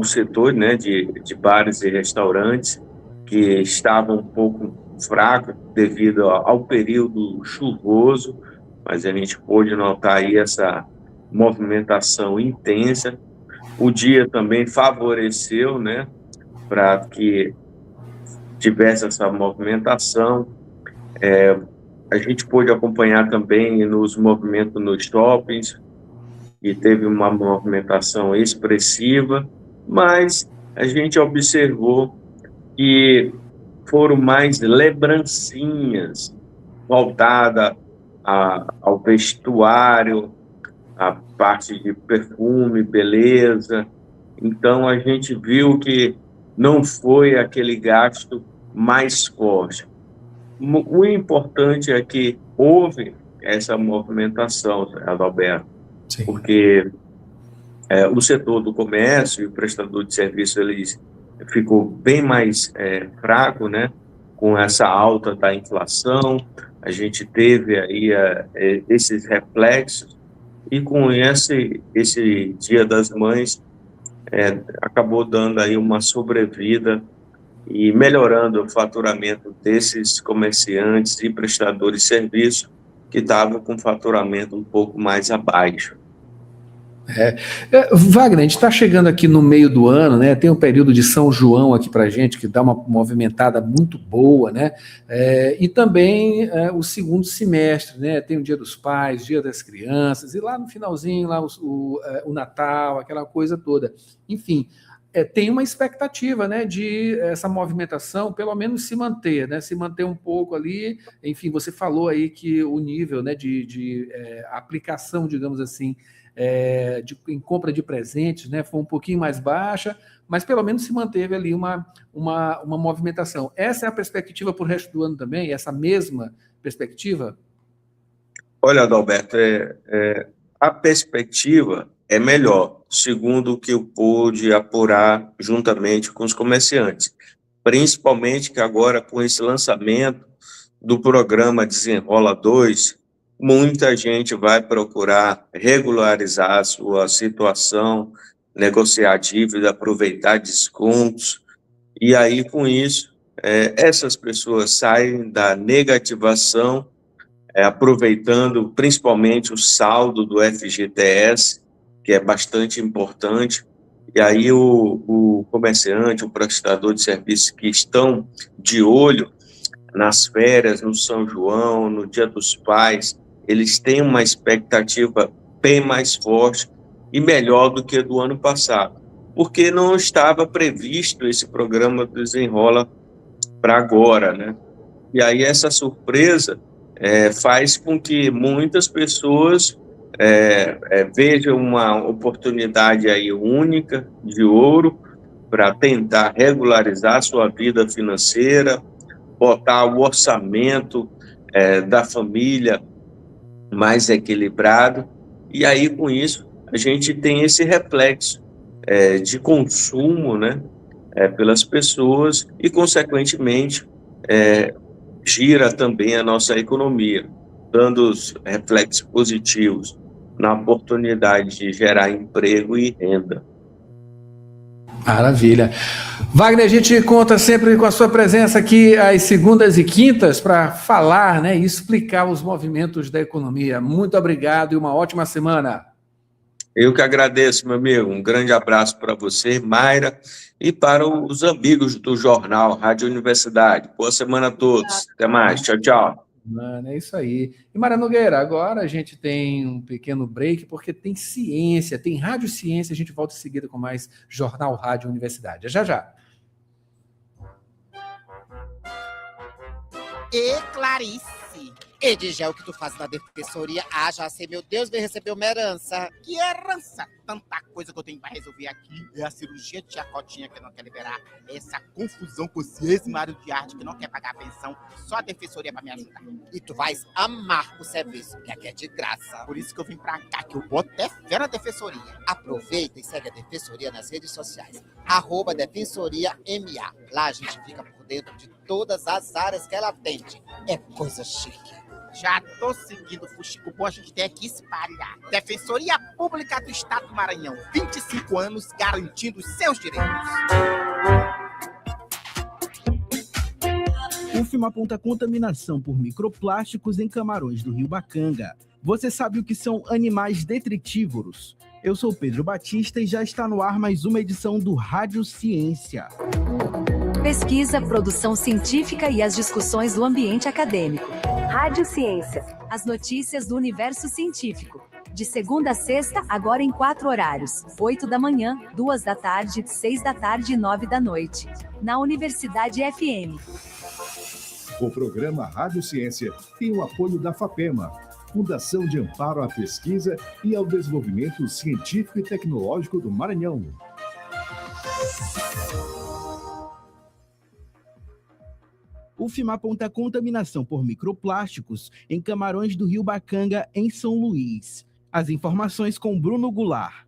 setor, né, de bares e restaurantes, que estavam um pouco fracos devido ao período chuvoso, mas a gente pôde notar aí essa movimentação intensa. O dia também favoreceu, né, para que tivesse essa movimentação. A gente pôde acompanhar também nos movimentos nos shoppings, e teve uma movimentação expressiva, mas a gente observou que foram mais lembrancinhas voltadas ao vestuário, a parte de perfume, beleza. Então, a gente viu que não foi aquele gasto mais forte. O importante é que houve essa movimentação, Adalberto, porque o setor do comércio e o prestador de serviço eles ficou bem mais fraco, né, com essa alta da inflação. A gente teve aí esses reflexos, e com esse Dia das Mães acabou dando aí uma sobrevida e melhorando o faturamento desses comerciantes e prestadores de serviço que estavam com faturamento um pouco mais abaixo. Wagner, a gente está chegando aqui no meio do ano, né? Tem um período de São João aqui para a gente, que dá uma movimentada muito boa, né? E também o segundo semestre, né? Tem o Dia dos Pais, Dia das Crianças, e lá no finalzinho, lá o Natal, aquela coisa toda. Enfim, tem uma expectativa, né, de essa movimentação pelo menos se manter, né? Se manter um pouco ali. Enfim, você falou aí que o nível, né, de aplicação, digamos assim, em compra de presentes, né, foi um pouquinho mais baixa, mas pelo menos se manteve ali uma movimentação. Essa é a perspectiva para o resto do ano também? Essa mesma perspectiva? Olha, Adalberto, a perspectiva é melhor, segundo o que eu pude apurar juntamente com os comerciantes, principalmente que agora com esse lançamento do programa Desenrola 2, muita gente vai procurar regularizar a sua situação, negociar dívida, aproveitar descontos, e aí, com isso, essas pessoas saem da negativação, aproveitando principalmente o saldo do FGTS, que é bastante importante, e aí o comerciante, o prestador de serviços que estão de olho nas férias, no São João, no Dia dos Pais, eles têm uma expectativa bem mais forte e melhor do que do ano passado, porque não estava previsto esse programa do Desenrola para agora, né? E aí essa surpresa faz com que muitas pessoas vejam uma oportunidade aí única de ouro para tentar regularizar sua vida financeira, botar o orçamento da família mais equilibrado, e aí com isso a gente tem esse reflexo de consumo, né, pelas pessoas e consequentemente gira também a nossa economia, dando os reflexos positivos na oportunidade de gerar emprego e renda. Maravilha. Wagner, a gente conta sempre com a sua presença aqui às segundas e quintas para falar, né, e explicar os movimentos da economia. Muito obrigado e uma ótima semana. Eu que agradeço, meu amigo. Um grande abraço para você, Mayra, e para os amigos do jornal Rádio Universidade. Boa semana a todos. Até mais. Tchau, tchau. É isso aí. E Mara Nogueira, agora a gente tem um pequeno break, porque tem ciência, tem Rádio Ciência, a gente volta em seguida com mais Jornal Rádio Universidade. Já, já. E Clarice, Edigel, o que tu faz na defensoria? Ah, já sei, meu Deus, vem receber uma herança. Que herança? Tanta coisa que eu tenho pra resolver aqui. É a cirurgia de Chacotinha que não quer liberar. Essa confusão com esse ex-Mário de Arte que não quer pagar a pensão. Só a defensoria pra me ajudar. E tu vais amar o serviço, que aqui é de graça. Por isso que eu vim pra cá, que eu boto até fé na defensoria. Aproveita e segue a defensoria nas redes sociais. @defensoriaMA. Lá a gente fica por dentro de todas as áreas que ela atende. É coisa chique. Já tô seguindo o fuxico bom, a gente tem que espalhar. Defensoria Pública do Estado do Maranhão. 25 anos garantindo os seus direitos. UFMA aponta contaminação por microplásticos em camarões do Rio Bacanga. Você sabe o que são animais detritívoros? Eu sou Pedro Batista e já está no ar mais uma edição do Rádio Ciência. Pesquisa, produção científica e as discussões do ambiente acadêmico. Rádio Ciência. As notícias do universo científico. De segunda a sexta, agora em 4 horários. 8 da manhã, 2 da tarde, 6 da tarde e 9 da noite. Na Universidade FM. O programa Rádio Ciência tem o apoio da FAPEMA, Fundação de Amparo à Pesquisa e ao Desenvolvimento Científico e Tecnológico do Maranhão. UFMA aponta contaminação por microplásticos em camarões do Rio Bacanga, em São Luís. As informações com Bruno Goulart.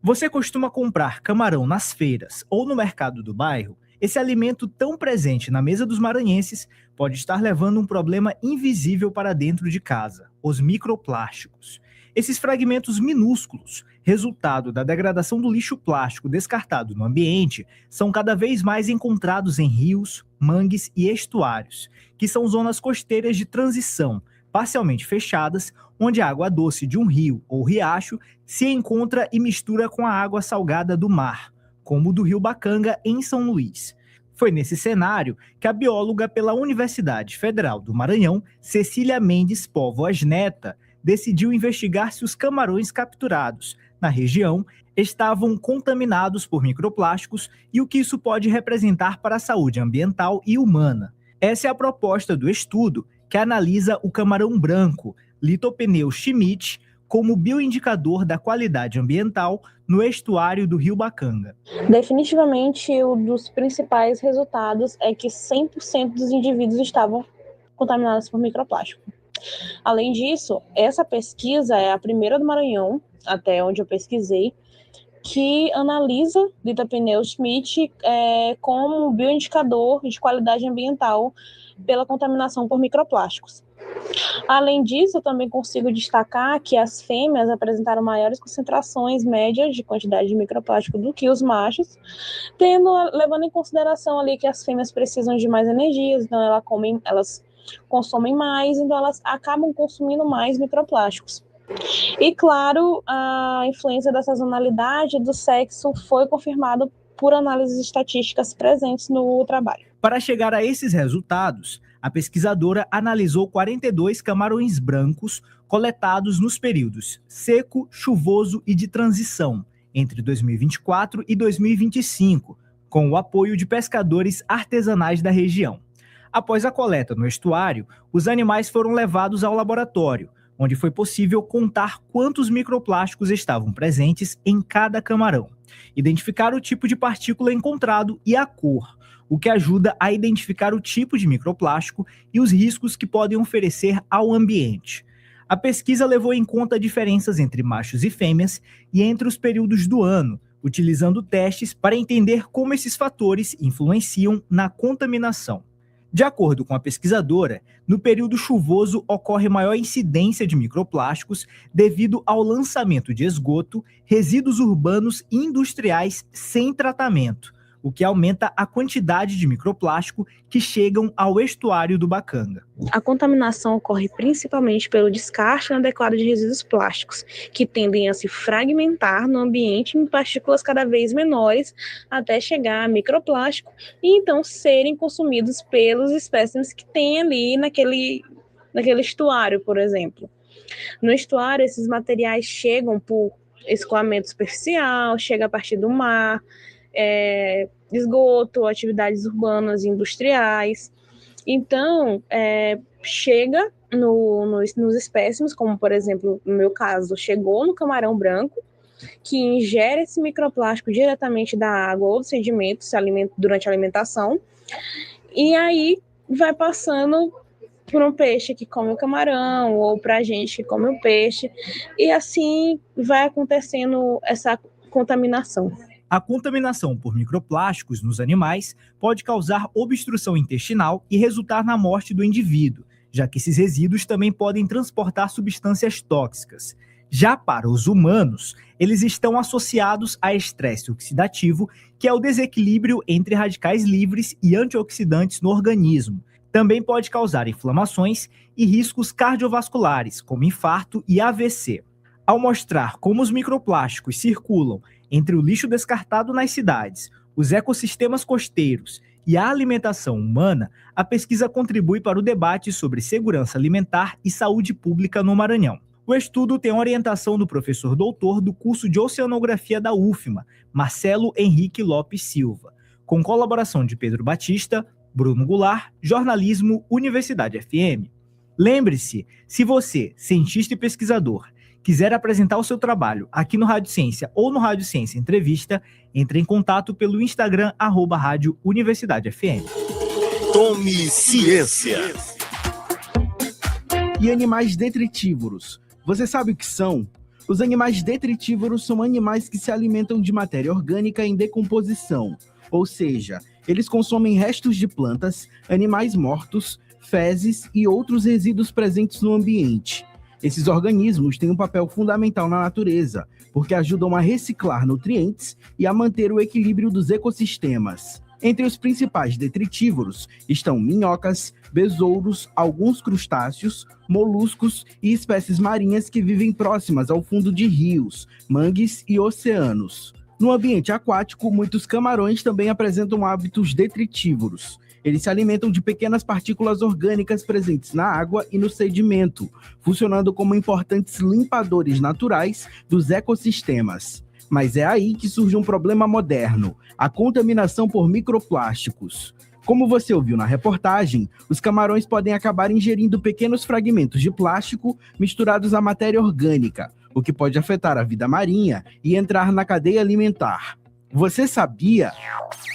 Você costuma comprar camarão nas feiras ou no mercado do bairro? Esse alimento tão presente na mesa dos maranhenses pode estar levando um problema invisível para dentro de casa: os microplásticos. Esses fragmentos minúsculos, resultado da degradação do lixo plástico descartado no ambiente, são cada vez mais encontrados em rios, mangues e estuários, que são zonas costeiras de transição, parcialmente fechadas, onde a água doce de um rio ou riacho se encontra e mistura com a água salgada do mar, como o do Rio Bacanga, em São Luís. Foi nesse cenário que a bióloga pela Universidade Federal do Maranhão, Cecília Mendes Póvoas Neta, decidiu investigar se os camarões capturados na região estavam contaminados por microplásticos e o que isso pode representar para a saúde ambiental e humana. Essa é a proposta do estudo, que analisa o camarão branco, Litopneus schmidt, como bioindicador da qualidade ambiental no estuário do Rio Bacanga. Definitivamente, um dos principais resultados é que 100% dos indivíduos estavam contaminados por microplástico. Além disso, essa pesquisa é a primeira do Maranhão, até onde eu pesquisei, que analisa Litopneus schmidt como bioindicador de qualidade ambiental pela contaminação por microplásticos. Além disso, eu também consigo destacar que as fêmeas apresentaram maiores concentrações médias de quantidade de microplástico do que os machos, levando em consideração ali que as fêmeas precisam de mais energias, então elas consomem mais, então elas acabam consumindo mais microplásticos. E claro, a influência da sazonalidade do sexo foi confirmada por análises estatísticas presentes no trabalho. Para chegar a esses resultados, a pesquisadora analisou 42 camarões brancos coletados nos períodos seco, chuvoso e de transição, entre 2024 e 2025, com o apoio de pescadores artesanais da região. Após a coleta no estuário, os animais foram levados ao laboratório, onde foi possível contar quantos microplásticos estavam presentes em cada camarão, identificar o tipo de partícula encontrado e a cor, o que ajuda a identificar o tipo de microplástico e os riscos que podem oferecer ao ambiente. A pesquisa levou em conta diferenças entre machos e fêmeas e entre os períodos do ano, utilizando testes para entender como esses fatores influenciam na contaminação. De acordo com a pesquisadora, no período chuvoso ocorre maior incidência de microplásticos devido ao lançamento de esgoto, resíduos urbanos e industriais sem tratamento, o que aumenta a quantidade de microplástico que chegam ao estuário do Bacanga. A contaminação ocorre principalmente pelo descarte inadequado de resíduos plásticos, que tendem a se fragmentar no ambiente em partículas cada vez menores, até chegar a microplástico, e então serem consumidos pelos espécimes que tem ali naquele estuário, por exemplo. No estuário, esses materiais chegam por escoamento superficial, chega a partir do mar, esgoto, atividades urbanas e industriais. Então, chega nos espécimes, como por exemplo, no meu caso, chegou no camarão branco, que ingere esse microplástico diretamente da água ou do sedimento durante a alimentação, e aí vai passando por um peixe que come o camarão, ou para a gente que come o peixe, e assim vai acontecendo essa contaminação. A contaminação por microplásticos nos animais pode causar obstrução intestinal e resultar na morte do indivíduo, já que esses resíduos também podem transportar substâncias tóxicas. Já para os humanos, eles estão associados a estresse oxidativo, que é o desequilíbrio entre radicais livres e antioxidantes no organismo. Também pode causar inflamações e riscos cardiovasculares, como infarto e AVC. Ao mostrar como os microplásticos circulam entre o lixo descartado nas cidades, os ecossistemas costeiros e a alimentação humana, a pesquisa contribui para o debate sobre segurança alimentar e saúde pública no Maranhão. O estudo tem a orientação do professor doutor do curso de Oceanografia da UFMA, Marcelo Henrique Lopes Silva, com colaboração de Pedro Batista, Bruno Goulart, Jornalismo, Universidade FM. Lembre-se, se você, cientista e pesquisador, quiser apresentar o seu trabalho aqui no Rádio Ciência ou no Rádio Ciência Entrevista, entre em contato pelo Instagram, @Rádio Universidade FM. Tome ciência. E animais detritívoros. Você sabe o que são? Os animais detritívoros são animais que se alimentam de matéria orgânica em decomposição, ou seja, eles consomem restos de plantas, animais mortos, fezes e outros resíduos presentes no ambiente. Esses organismos têm um papel fundamental na natureza, porque ajudam a reciclar nutrientes e a manter o equilíbrio dos ecossistemas. Entre os principais detritívoros estão minhocas, besouros, alguns crustáceos, moluscos e espécies marinhas que vivem próximas ao fundo de rios, mangues e oceanos. No ambiente aquático, muitos camarões também apresentam hábitos detritívoros. Eles se alimentam de pequenas partículas orgânicas presentes na água e no sedimento, funcionando como importantes limpadores naturais dos ecossistemas. Mas é aí que surge um problema moderno: a contaminação por microplásticos. Como você ouviu na reportagem, os camarões podem acabar ingerindo pequenos fragmentos de plástico misturados à matéria orgânica, o que pode afetar a vida marinha e entrar na cadeia alimentar. Você sabia?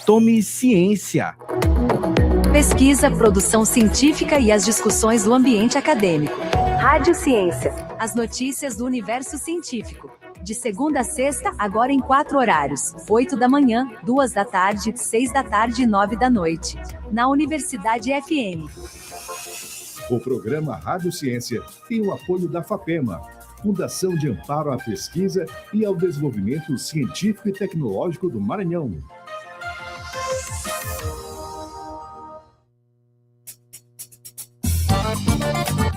Tome ciência! Pesquisa, produção científica e as discussões do ambiente acadêmico. Rádio Ciência. As notícias do universo científico. De segunda a sexta, agora em 4 horários. 8 da manhã, 2 da tarde, 6 da tarde e 9 da noite. Na Universidade FM. O programa Rádio Ciência tem o apoio da FAPEMA, Fundação de Amparo à Pesquisa e ao Desenvolvimento Científico e Tecnológico do Maranhão.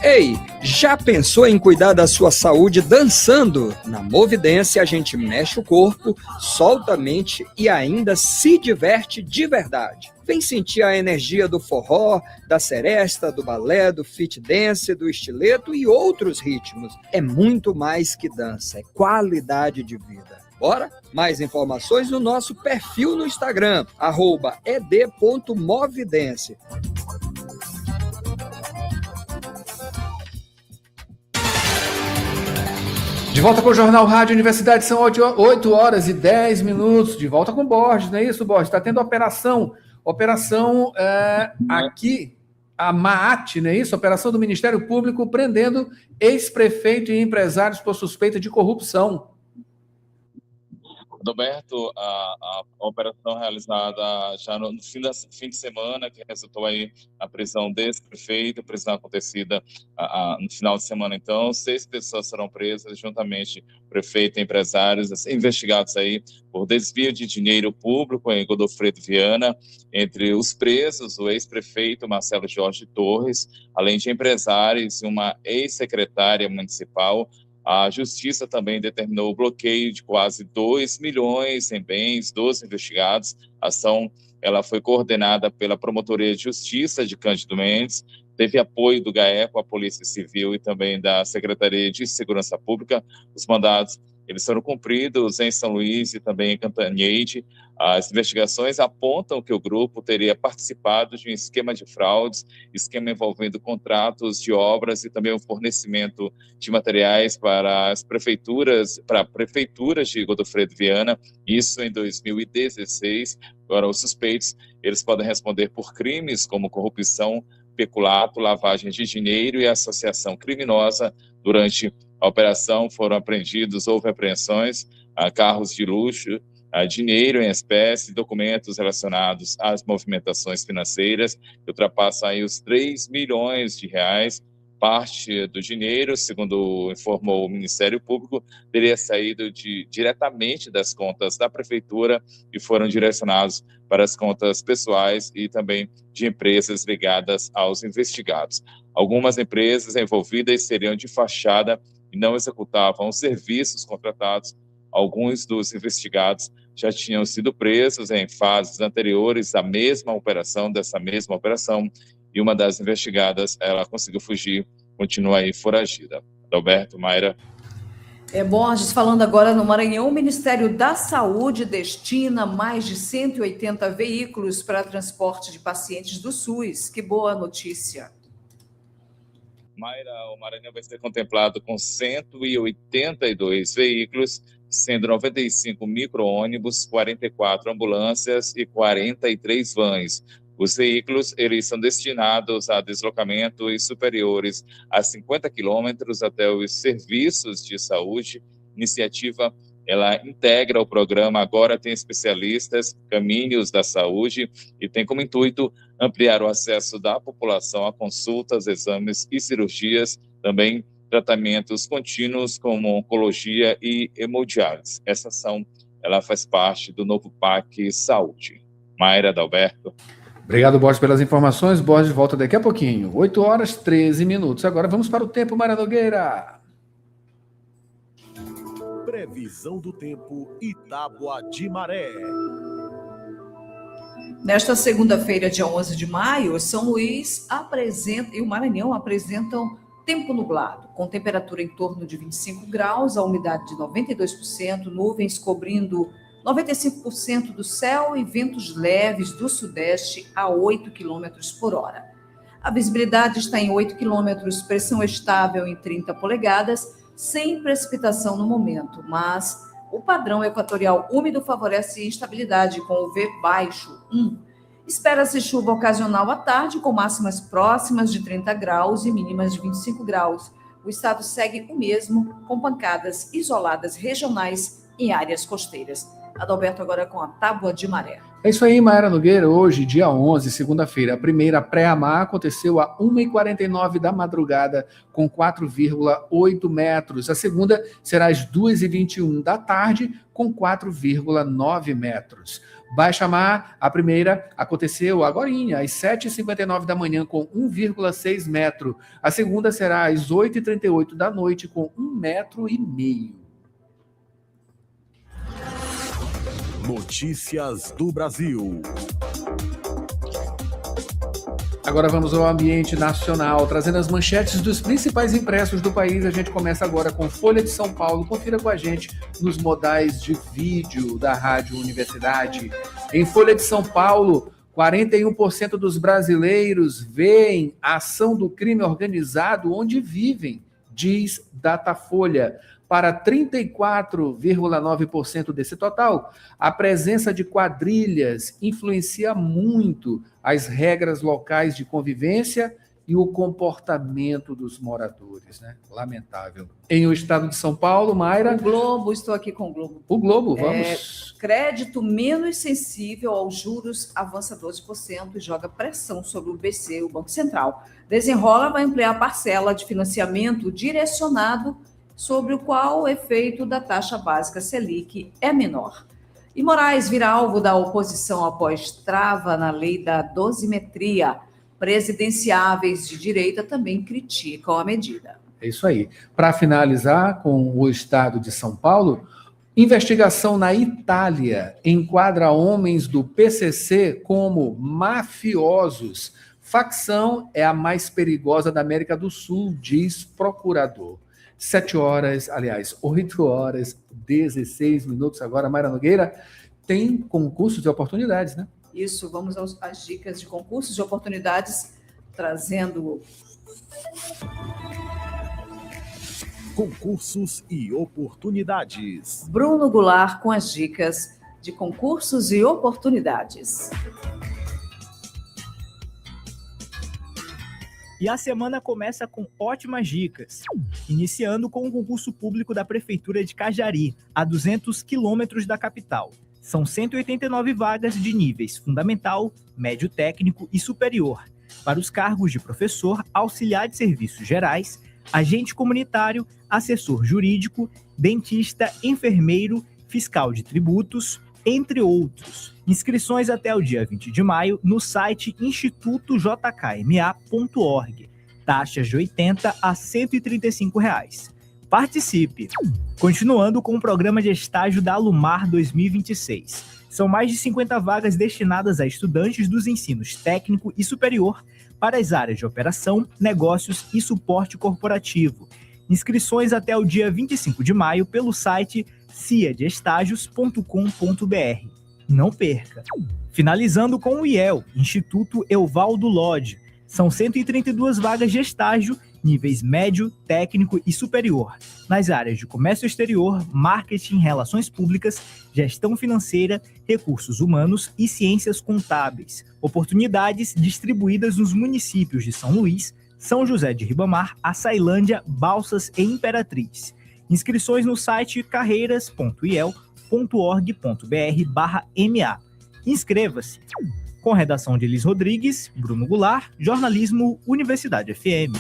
Ei, já pensou em cuidar da sua saúde dançando? Na Movidência a gente mexe o corpo, solta a mente e ainda se diverte de verdade. Vem sentir a energia do forró, da seresta, do balé, do fit dance, do estileto e outros ritmos. É muito mais que dança, é qualidade de vida. Bora? Mais informações no nosso perfil no Instagram, @ed.movidência. De volta com o Jornal Rádio Universidade, são 8 horas e 10 minutos. De volta com o Borges, não é isso, Borges? Está tendo operação aqui, a MAAT, não é isso? Operação do Ministério Público prendendo ex-prefeito e empresários por suspeita de corrupção. Roberto, a operação realizada já no fim de semana, que resultou aí na prisão desse prefeito, prisão acontecida no final de semana. Então, 6 pessoas serão presas, juntamente prefeito e empresários, investigados aí por desvio de dinheiro público em Godofredo Viana. Entre os presos, o ex-prefeito Marcelo Jorge Torres, além de empresários e uma ex-secretária municipal. A Justiça também determinou o bloqueio de quase 2 milhões em bens dos investigados. A ação ela foi coordenada pela Promotoria de Justiça de Cândido Mendes, teve apoio do GAECO, a Polícia Civil e também da Secretaria de Segurança Pública. Os mandados eles foram cumpridos em São Luís e também em Cantanhede. As investigações apontam que o grupo teria participado de um esquema de fraudes, esquema envolvendo contratos de obras e também o fornecimento de materiais para as prefeituras, para prefeituras de Godofredo Viana, isso em 2016. Agora, os suspeitos, eles podem responder por crimes como corrupção, peculato, lavagem de dinheiro e associação criminosa. Durante a operação houve apreensões a carros de luxo, a dinheiro em espécie, documentos relacionados às movimentações financeiras, que ultrapassam aí os 3 milhões de reais. Parte do dinheiro, segundo informou o Ministério Público, teria saído diretamente das contas da Prefeitura e foram direcionados para as contas pessoais e também de empresas ligadas aos investigados. Algumas empresas envolvidas seriam de fachada e não executavam os serviços contratados. Alguns dos investigados já tinham sido presos em fases anteriores dessa mesma operação, e uma das investigadas, ela conseguiu fugir, continua aí foragida. Adalberto, Mayra. Borges, falando agora no Maranhão, o Ministério da Saúde destina mais de 180 veículos para transporte de pacientes do SUS. Que boa notícia. Mayra, o Maranhão vai ser contemplado com 182 veículos, sendo 95 micro-ônibus, 44 ambulâncias e 43 vans. Os veículos, eles são destinados a deslocamentos superiores a 50 quilômetros até os serviços de saúde. Iniciativa, ela integra o programa Agora Tem Especialistas, Caminhos da Saúde, e tem como intuito ampliar o acesso da população a consultas, exames e cirurgias, também tratamentos contínuos como oncologia e hemodiálise. Essa ação, ela faz parte do novo PAC Saúde. Mayra, Adalberto. Obrigado, Borges, pelas informações. Borges volta daqui a pouquinho. 8h13. Agora vamos para o tempo, Mayra Nogueira. Previsão do tempo e tábua de maré. Nesta segunda-feira, dia 11 de maio, São Luís e o Maranhão apresentam tempo nublado, com temperatura em torno de 25 graus, a umidade de 92%, nuvens cobrindo 95% do céu e ventos leves do sudeste a 8 km por hora. A visibilidade está em 8 km, pressão estável em 30 polegadas, sem precipitação no momento, mas o padrão equatorial úmido favorece instabilidade com o V baixo 1. Espera-se chuva ocasional à tarde, com máximas próximas de 30 graus e mínimas de 25 graus. O estado segue o mesmo, com pancadas isoladas regionais em áreas costeiras. Adalberto, agora com a tábua de maré. É isso aí, Mayra Nogueira. Hoje, dia 11, segunda-feira, a primeira pré-amar aconteceu a 1h49 da madrugada, com 4,8 metros. A segunda será às 2h21 da tarde, com 4,9 metros. Baixa-mar, a primeira aconteceu agorinha, às 7h59 da manhã, com 1,6 metro. A segunda será às 8h38 da noite, com 1,5 metro. Notícias do Brasil. Agora vamos ao ambiente nacional, trazendo as manchetes dos principais impressos do país. A gente começa agora com Folha de São Paulo. Confira com a gente nos modais de vídeo da Rádio Universidade. Em Folha de São Paulo, 41% dos brasileiros veem a ação do crime organizado onde vivem, diz Datafolha. Para 34,9% desse total, a presença de quadrilhas influencia muito as regras locais de convivência e o comportamento dos moradores, né? Lamentável. Em o estado de São Paulo, Mayra... O Globo, estou aqui com o Globo. O Globo, vamos... Crédito menos sensível aos juros avança 12% e joga pressão sobre o BC, o Banco Central. Desenrola vai ampliar a parcela de financiamento direcionado sobre o qual o efeito da taxa básica Selic é menor. E Moraes vira alvo da oposição após trava na lei da dosimetria. Presidenciáveis de direita também criticam a medida. É isso aí. Para finalizar com o estado de São Paulo, investigação na Itália enquadra homens do PCC como mafiosos. Facção é a mais perigosa da América do Sul, diz procurador. 8 horas, 16 minutos agora. Mayra Nogueira, tem concursos de oportunidades, né? Isso, vamos às dicas de concursos de oportunidades, trazendo... Concursos e oportunidades. Bruno Goulart com as dicas de concursos e oportunidades. E a semana começa com ótimas dicas, iniciando com o concurso público da Prefeitura de Cajari, a 200 quilômetros da capital. São 189 vagas de níveis fundamental, médio técnico e superior, para os cargos de professor, auxiliar de serviços gerais, agente comunitário, assessor jurídico, dentista, enfermeiro, fiscal de tributos, entre outros. Inscrições até o dia 20 de maio no site institutojkma.org. Taxas de R$ 80 a R$ 135. Participe! Continuando com o programa de estágio da Alumar 2026. São mais de 50 vagas destinadas a estudantes dos ensinos técnico e superior para as áreas de operação, negócios e suporte corporativo. Inscrições até o dia 25 de maio pelo site ciadeestágios.com.br. Não perca! Finalizando com o IEL, Instituto Evaldo Lodge. São 132 vagas de estágio, níveis médio, técnico e superior, nas áreas de comércio exterior, marketing, relações públicas, gestão financeira, recursos humanos e ciências contábeis. Oportunidades distribuídas nos municípios de São Luís, São José de Ribamar, Açailândia, Balsas e Imperatriz. Inscrições no site carreiras.iel.org.br/MA. Inscreva-se! Com redação de Elis Rodrigues, Bruno Goulart, jornalismo Universidade FM.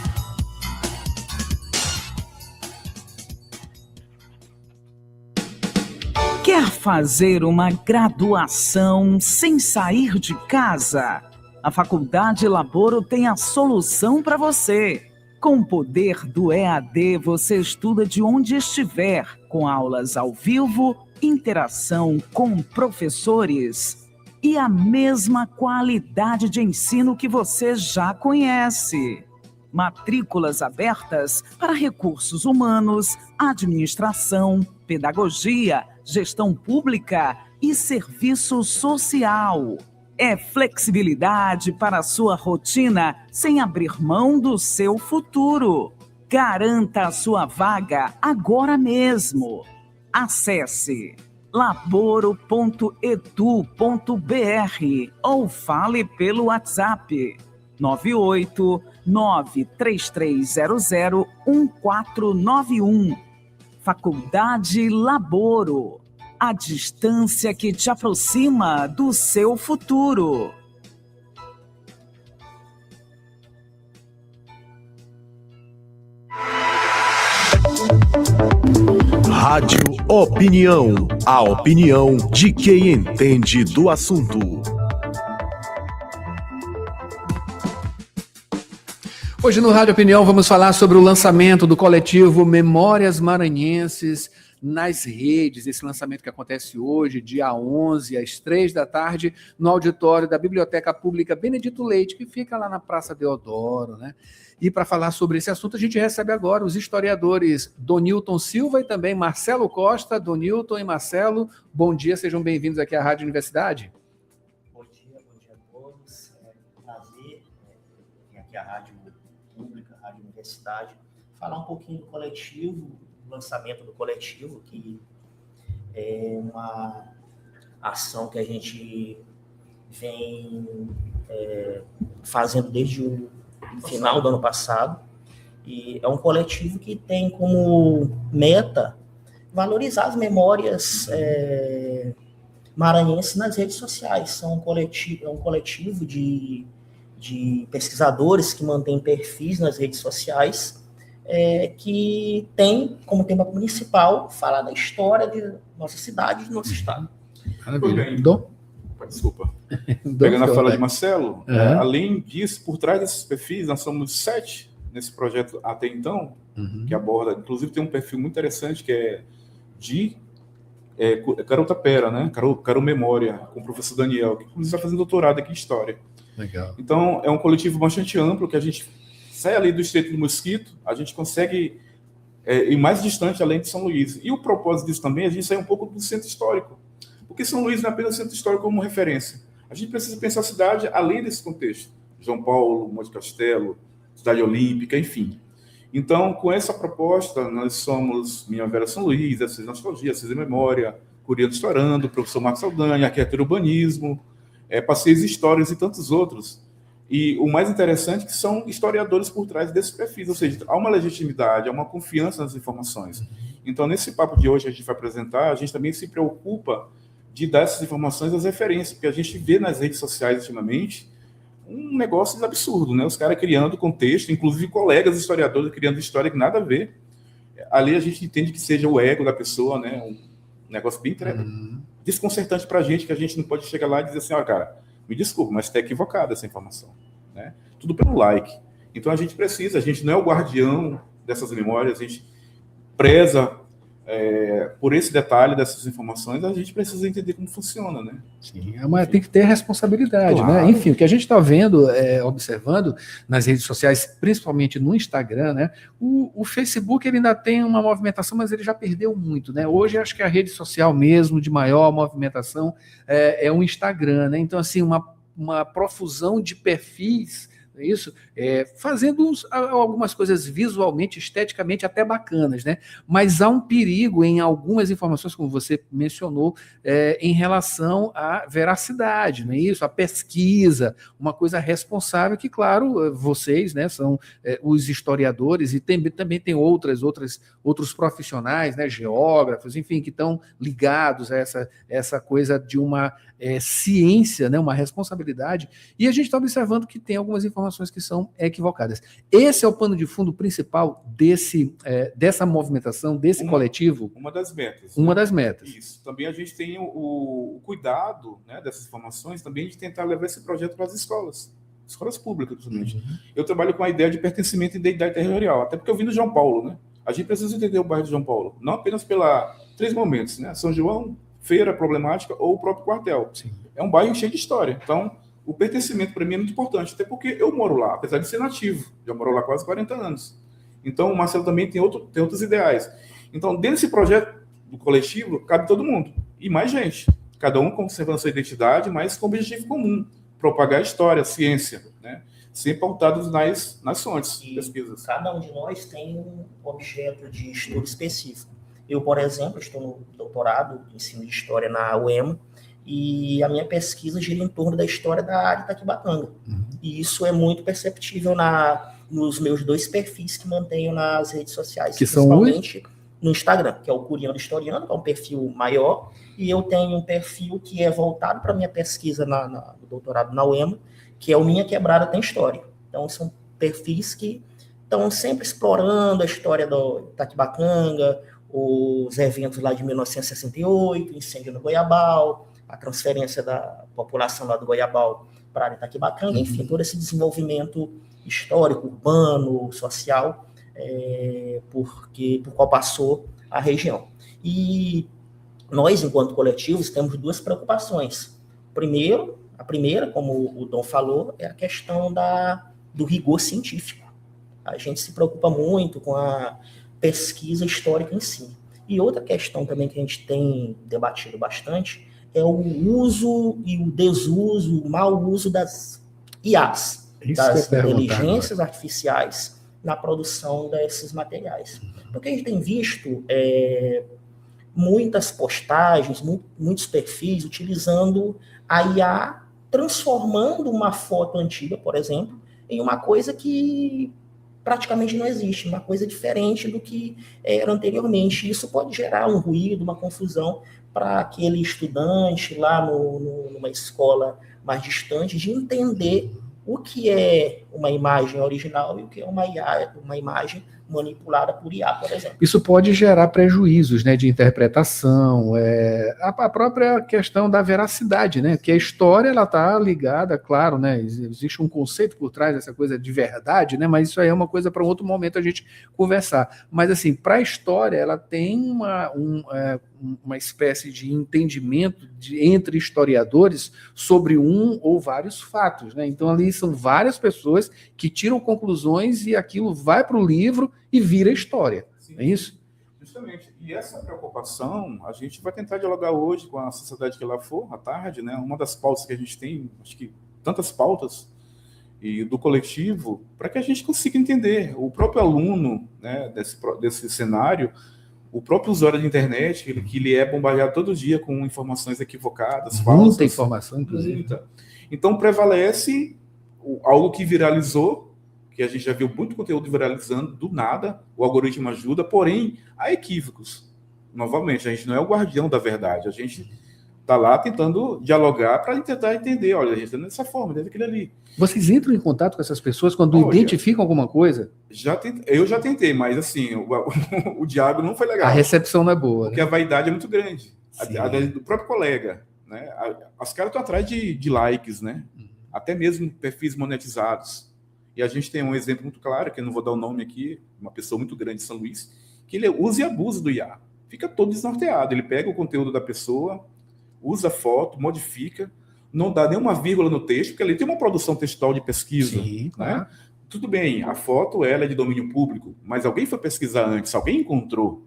Quer fazer uma graduação sem sair de casa? A Faculdade Laboro tem a solução para você. Com o poder do EAD, você estuda de onde estiver, com aulas ao vivo, interação com professores e a mesma qualidade de ensino que você já conhece. Matrículas abertas para recursos humanos, administração, pedagogia, gestão pública e serviço social. É flexibilidade para a sua rotina sem abrir mão do seu futuro. Garanta a sua vaga agora mesmo. Acesse laboro.edu.br ou fale pelo WhatsApp 98933001491. Faculdade Laboro. A distância que te aproxima do seu futuro. Rádio Opinião. A opinião de quem entende do assunto. Hoje no Rádio Opinião vamos falar sobre o lançamento do coletivo Memórias Maranhenses nas redes, esse lançamento que acontece hoje, dia 11, às 3 da tarde, no auditório da Biblioteca Pública Benedito Leite, que fica lá na Praça Deodoro, né? E para falar sobre esse assunto, a gente recebe agora os historiadores Donilton Silva e também Marcelo Costa. Donilton e Marcelo, bom dia, sejam bem-vindos aqui à Rádio Universidade. Bom dia a todos. É um prazer vir aqui à Rádio Pública, à Rádio Universidade, falar um pouquinho do coletivo, lançamento do coletivo, que é uma ação que a gente vem fazendo desde o final do ano passado, e é um coletivo que tem como meta valorizar as memórias maranhenses nas redes sociais. É um coletivo de pesquisadores que mantém perfis nas redes sociais, que tem como tema principal falar da história de nossa cidade e do nosso estado. Maravilha. Desculpa. Pegando a fala de Marcelo, além disso, por trás desses perfis, nós somos 7 nesse projeto até então, que aborda, inclusive tem um perfil muito interessante que é de Carotapera, né? Caro Memória, com o professor Daniel, que inclusive está fazendo doutorado aqui em História. Legal. Então, é um coletivo bastante amplo, que a gente sai ali do Estreito do Mosquito, a gente consegue e mais distante além de São Luís. E o propósito disso também é a gente sair um pouco do centro histórico, porque São Luís não é apenas centro histórico como referência. A gente precisa pensar a cidade além desse contexto. João Paulo, Monte Castelo, Cidade Olímpica, enfim. Então, com essa proposta, nós somos Minha Vera São Luís, Assis Nostalgia, Assis Memória, Curiano Estourando, Professor Marcos Saldanha, Arquitetura e Urbanismo, Passeios Históricos e tantos outros. E o mais interessante é que são historiadores por trás desses perfis, ou seja, há uma legitimidade, há uma confiança nas informações. Então, nesse papo de hoje que a gente vai apresentar, a gente também se preocupa de dar essas informações às referências, porque a gente vê nas redes sociais ultimamente um negócio absurdo, né? Os caras criando contexto, inclusive colegas historiadores criando história que nada a ver. Ali a gente entende que seja o ego da pessoa, né? Um negócio bem desconcertante para a gente, que a gente não pode chegar lá e dizer assim, ó, cara, me desculpa, mas está equivocada essa informação, né? Tudo pelo like. Então a gente não é o guardião dessas memórias, a gente preza por esse detalhe dessas informações, a gente precisa entender como funciona, né? Sim, mas tem que ter responsabilidade, claro, né? Enfim, o que a gente está vendo, observando nas redes sociais, principalmente no Instagram, né? O Facebook ele ainda tem uma movimentação, mas ele já perdeu muito, né? Hoje acho que a rede social mesmo de maior movimentação é o Instagram, né? Então, assim, uma profusão de perfis, isso, fazendo algumas coisas visualmente, esteticamente até bacanas, né? Mas há um perigo em algumas informações, como você mencionou, em relação à veracidade, não é isso? A pesquisa, uma coisa responsável que, claro, vocês, né, são os historiadores e também tem outros profissionais, né, geógrafos, enfim, que estão ligados a essa coisa de uma ciência, né, uma responsabilidade, e a gente está observando que tem algumas informações que são equivocadas. Esse é o pano de fundo principal dessa movimentação, desse coletivo? Uma das metas. Uma das metas. Isso. Também a gente tem o cuidado, né, dessas informações, também de tentar levar esse projeto para as escolas públicas, principalmente. Eu trabalho com a ideia de pertencimento e identidade territorial, até porque eu vim do João Paulo, né? A gente precisa entender o bairro de João Paulo, não apenas pela 3 momentos, né? São João, Feira Problemática ou o próprio quartel. Sim. É um bairro cheio de história. Então, o pertencimento para mim é muito importante, até porque eu moro lá, apesar de ser nativo, já moro lá quase 40 anos. Então, o Marcelo também tem outros ideais. Então, dentro desse projeto do coletivo, cabe todo mundo. E mais gente. Cada um conservando a sua identidade, mas com objetivo comum. Propagar a história, a ciência, né? Sempre pautados nas fontes de pesquisas. Cada um de nós tem um objeto de estudo específico. Eu, por exemplo, estou no doutorado em ensino de história na UEMA, e a minha pesquisa gira em torno da história da área de Itaquibacanga. E isso é muito perceptível nos meus 2 perfis que mantenho nas redes sociais, que principalmente no Instagram, que é o Curiano Historiano, que é um perfil maior, e eu tenho um perfil que é voltado para a minha pesquisa no doutorado na UEMA, que é o Minha Quebrada Tem História. Então, são perfis que estão sempre explorando a história do Itaquibacanga, os eventos lá de 1968, incêndio no Goiabal, a transferência da população lá do Goiabal para a área de Itaquibacanga, enfim, todo esse desenvolvimento histórico, urbano, social, por qual passou a região. E nós, enquanto coletivos, temos 2 preocupações. A primeira, como o Dom falou, é a questão do rigor científico. A gente se preocupa muito com a pesquisa histórica em si. E outra questão também que a gente tem debatido bastante é o uso e o desuso, o mau uso das IAs, das inteligências artificiais, na produção desses materiais. Porque a gente tem visto muitas postagens, muitos perfis utilizando a IA, transformando uma foto antiga, por exemplo, em uma coisa que praticamente não existe, uma coisa diferente do que era anteriormente. Isso pode gerar um ruído, uma confusão para aquele estudante lá numa escola mais distante, de entender o que é uma imagem original e o que é uma imagem manipulada por IA, por exemplo. Isso pode gerar prejuízos, né, de interpretação, a própria questão da veracidade, né, que a história ela está ligada, claro, né, existe um conceito por trás dessa coisa de verdade, né, mas isso aí é uma coisa para um outro momento a gente conversar. Mas assim, para a história ela tem uma espécie de entendimento entre historiadores sobre um ou vários fatos, né? Então ali são várias pessoas que tiram conclusões e aquilo vai para o livro e vira história, É isso? Justamente. E essa preocupação, a gente vai tentar dialogar hoje com a sociedade que lá for, à tarde, né? Uma das pautas que a gente tem, acho que tantas pautas, e do coletivo, para que a gente consiga entender. O próprio aluno, né, desse cenário, o próprio usuário da internet, que ele é bombardeado todo dia com informações equivocadas, falsas. Muita informação, inclusive. Muita. Então, prevalece algo que viralizou, que a gente já viu muito conteúdo viralizando do nada, o algoritmo ajuda, porém, há equívocos. Novamente, a gente não é o guardião da verdade, a gente está lá tentando dialogar para tentar entender, olha, a gente está dessa forma, dentro daquele ali. Vocês entram em contato com essas pessoas quando identificam alguma coisa? Eu já tentei, mas assim, o diálogo não foi legal. A recepção não é boa. Porque a vaidade é muito grande. A do próprio colega. Né? Os caras estão atrás de likes, né? Até mesmo perfis monetizados. E a gente tem um exemplo muito claro, que eu não vou dar o nome aqui, uma pessoa muito grande de São Luís, que ele usa e abusa do IA. Fica todo desnorteado. Ele pega o conteúdo da pessoa, usa a foto, modifica, não dá nenhuma vírgula no texto, porque ele tem uma produção textual de pesquisa. Sim, né? Tudo bem, a foto ela é de domínio público, mas alguém foi pesquisar antes, alguém encontrou.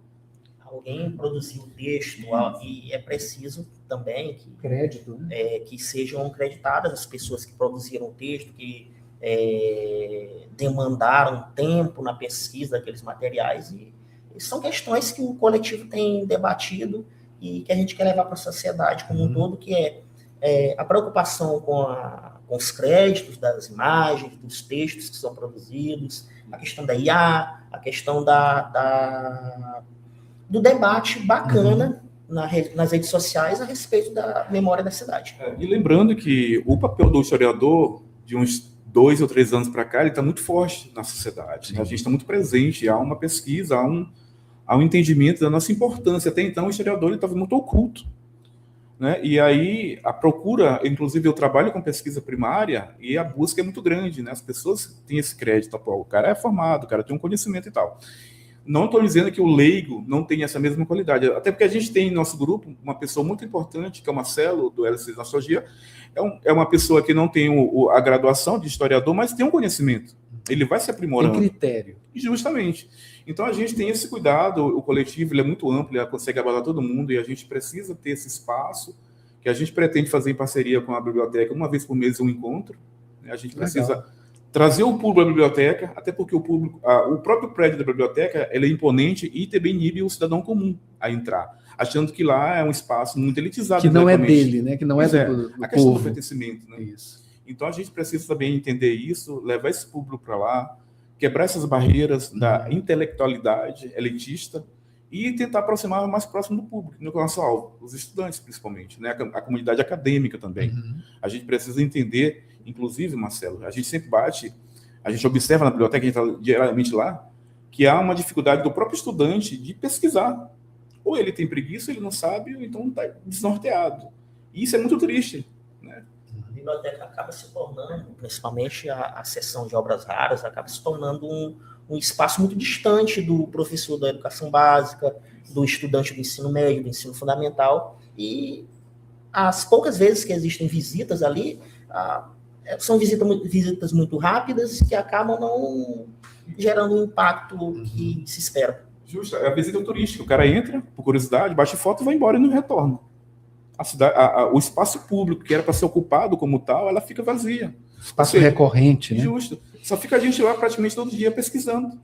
Alguém produziu o texto, e é preciso também que, crédito, né? Que sejam creditadas as pessoas que produziram o texto, que demandaram tempo na pesquisa daqueles materiais, e são questões que o coletivo tem debatido e que a gente quer levar para a sociedade como um todo, que é a preocupação com os créditos das imagens, dos textos que são produzidos, a questão da IA, a questão do debate bacana nas redes sociais a respeito da memória da cidade. E lembrando que o papel do historiador, de uns 2 ou 3 anos para cá, ele está muito forte na sociedade. Né? A gente está muito presente, há uma pesquisa, há um entendimento da nossa importância. Até então, o historiador estava muito oculto. Né? E aí, a procura, inclusive eu trabalho com pesquisa primária, e a busca é muito grande. Né? As pessoas têm esse crédito, pô, o cara é formado, o cara tem um conhecimento e tal. Não estou dizendo que o leigo não tem essa mesma qualidade, até porque a gente tem em nosso grupo uma pessoa muito importante, que é o Marcelo, do LC Nostalgia, é uma pessoa que não tem a graduação de historiador, mas tem um conhecimento. Ele vai se aprimorando. Tem critério. Justamente. Então, a gente tem esse cuidado, o coletivo ele é muito amplo, ele consegue abordar todo mundo, e a gente precisa ter esse espaço, que a gente pretende fazer em parceria com a biblioteca, uma vez por mês um encontro. Né? A gente precisa trazer o público à biblioteca, até porque o próprio prédio da biblioteca ele é imponente e também inibe o cidadão comum a entrar, achando que lá é um espaço muito elitizado. Que não é dele, né? Que não é do a questão povo. do pertencimento. Né? Isso. Então, a gente precisa também entender isso, levar esse público para lá, quebrar essas barreiras da intelectualidade elitista e tentar aproximar mais próximo do público, no nosso alvo, os estudantes principalmente, né? A comunidade acadêmica também. A gente precisa entender, inclusive, Marcelo, a gente sempre a gente observa na biblioteca, a gente está diariamente lá, que há uma dificuldade do próprio estudante de pesquisar. Ou ele tem preguiça, ele não sabe, ou então está desnorteado. E isso é muito triste, né? A biblioteca acaba se tornando, principalmente a seção de obras raras, acaba se tornando um espaço muito distante do professor da educação básica, do estudante do ensino médio, do ensino fundamental, e as poucas vezes que existem visitas ali, são visitas muito rápidas que acabam não gerando o impacto que se espera. Justo, é a visita turística, o cara entra, por curiosidade, bate foto, vai embora e não retorna. O espaço público, que era para ser ocupado como tal, ela fica vazia. Espaço recorrente, né? Justo. Só fica a gente lá praticamente todo dia pesquisando.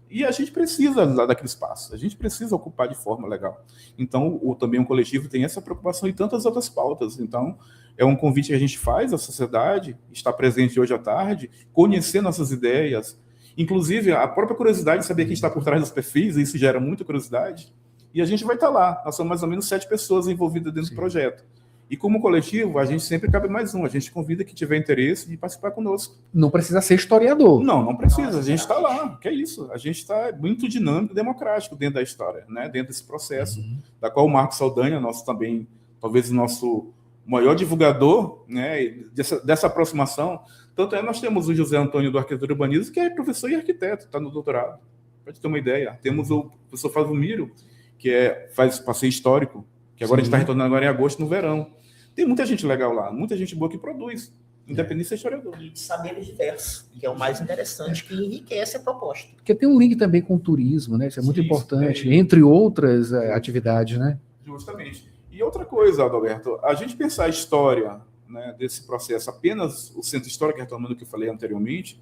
E a gente precisa daquele espaço. A gente precisa ocupar de forma legal. Então, também o coletivo tem essa preocupação e tantas outras pautas. Então, é um convite que a gente faz à sociedade, estar presente hoje à tarde, conhecer nossas ideias. Inclusive, a própria curiosidade de saber quem está por trás dos perfis, isso gera muita curiosidade. E a gente vai estar lá. Nós somos mais ou menos 7 pessoas envolvidas dentro do projeto. E como coletivo, a gente sempre cabe mais um. A gente convida quem tiver interesse de participar conosco. Não precisa ser historiador. Não precisa. A gente está lá. Que é isso. A gente está muito dinâmico e democrático dentro da história, né? Dentro desse processo, da qual o Marcos Saldanha, nosso também, talvez o nosso maior divulgador, né? Dessa aproximação. Tanto é, nós temos o José Antônio do Arquitetura e Urbanismo, que é professor e arquiteto, está no doutorado. Para ter uma ideia. Temos o professor Fábio Miro, que faz passeio histórico, que agora a gente está retornando agora em agosto, no verão. Tem muita gente legal lá, muita gente boa que produz. independente de ser historiador. E de saberes diversos, que é o mais interessante, que enriquece a proposta. Porque tem um link também com o turismo, né? Isso é muito importante, entre outras atividades, né? Justamente. E outra coisa, Adalberto, a gente pensar a história, né, desse processo, apenas o centro histórico, retomando o que eu falei anteriormente,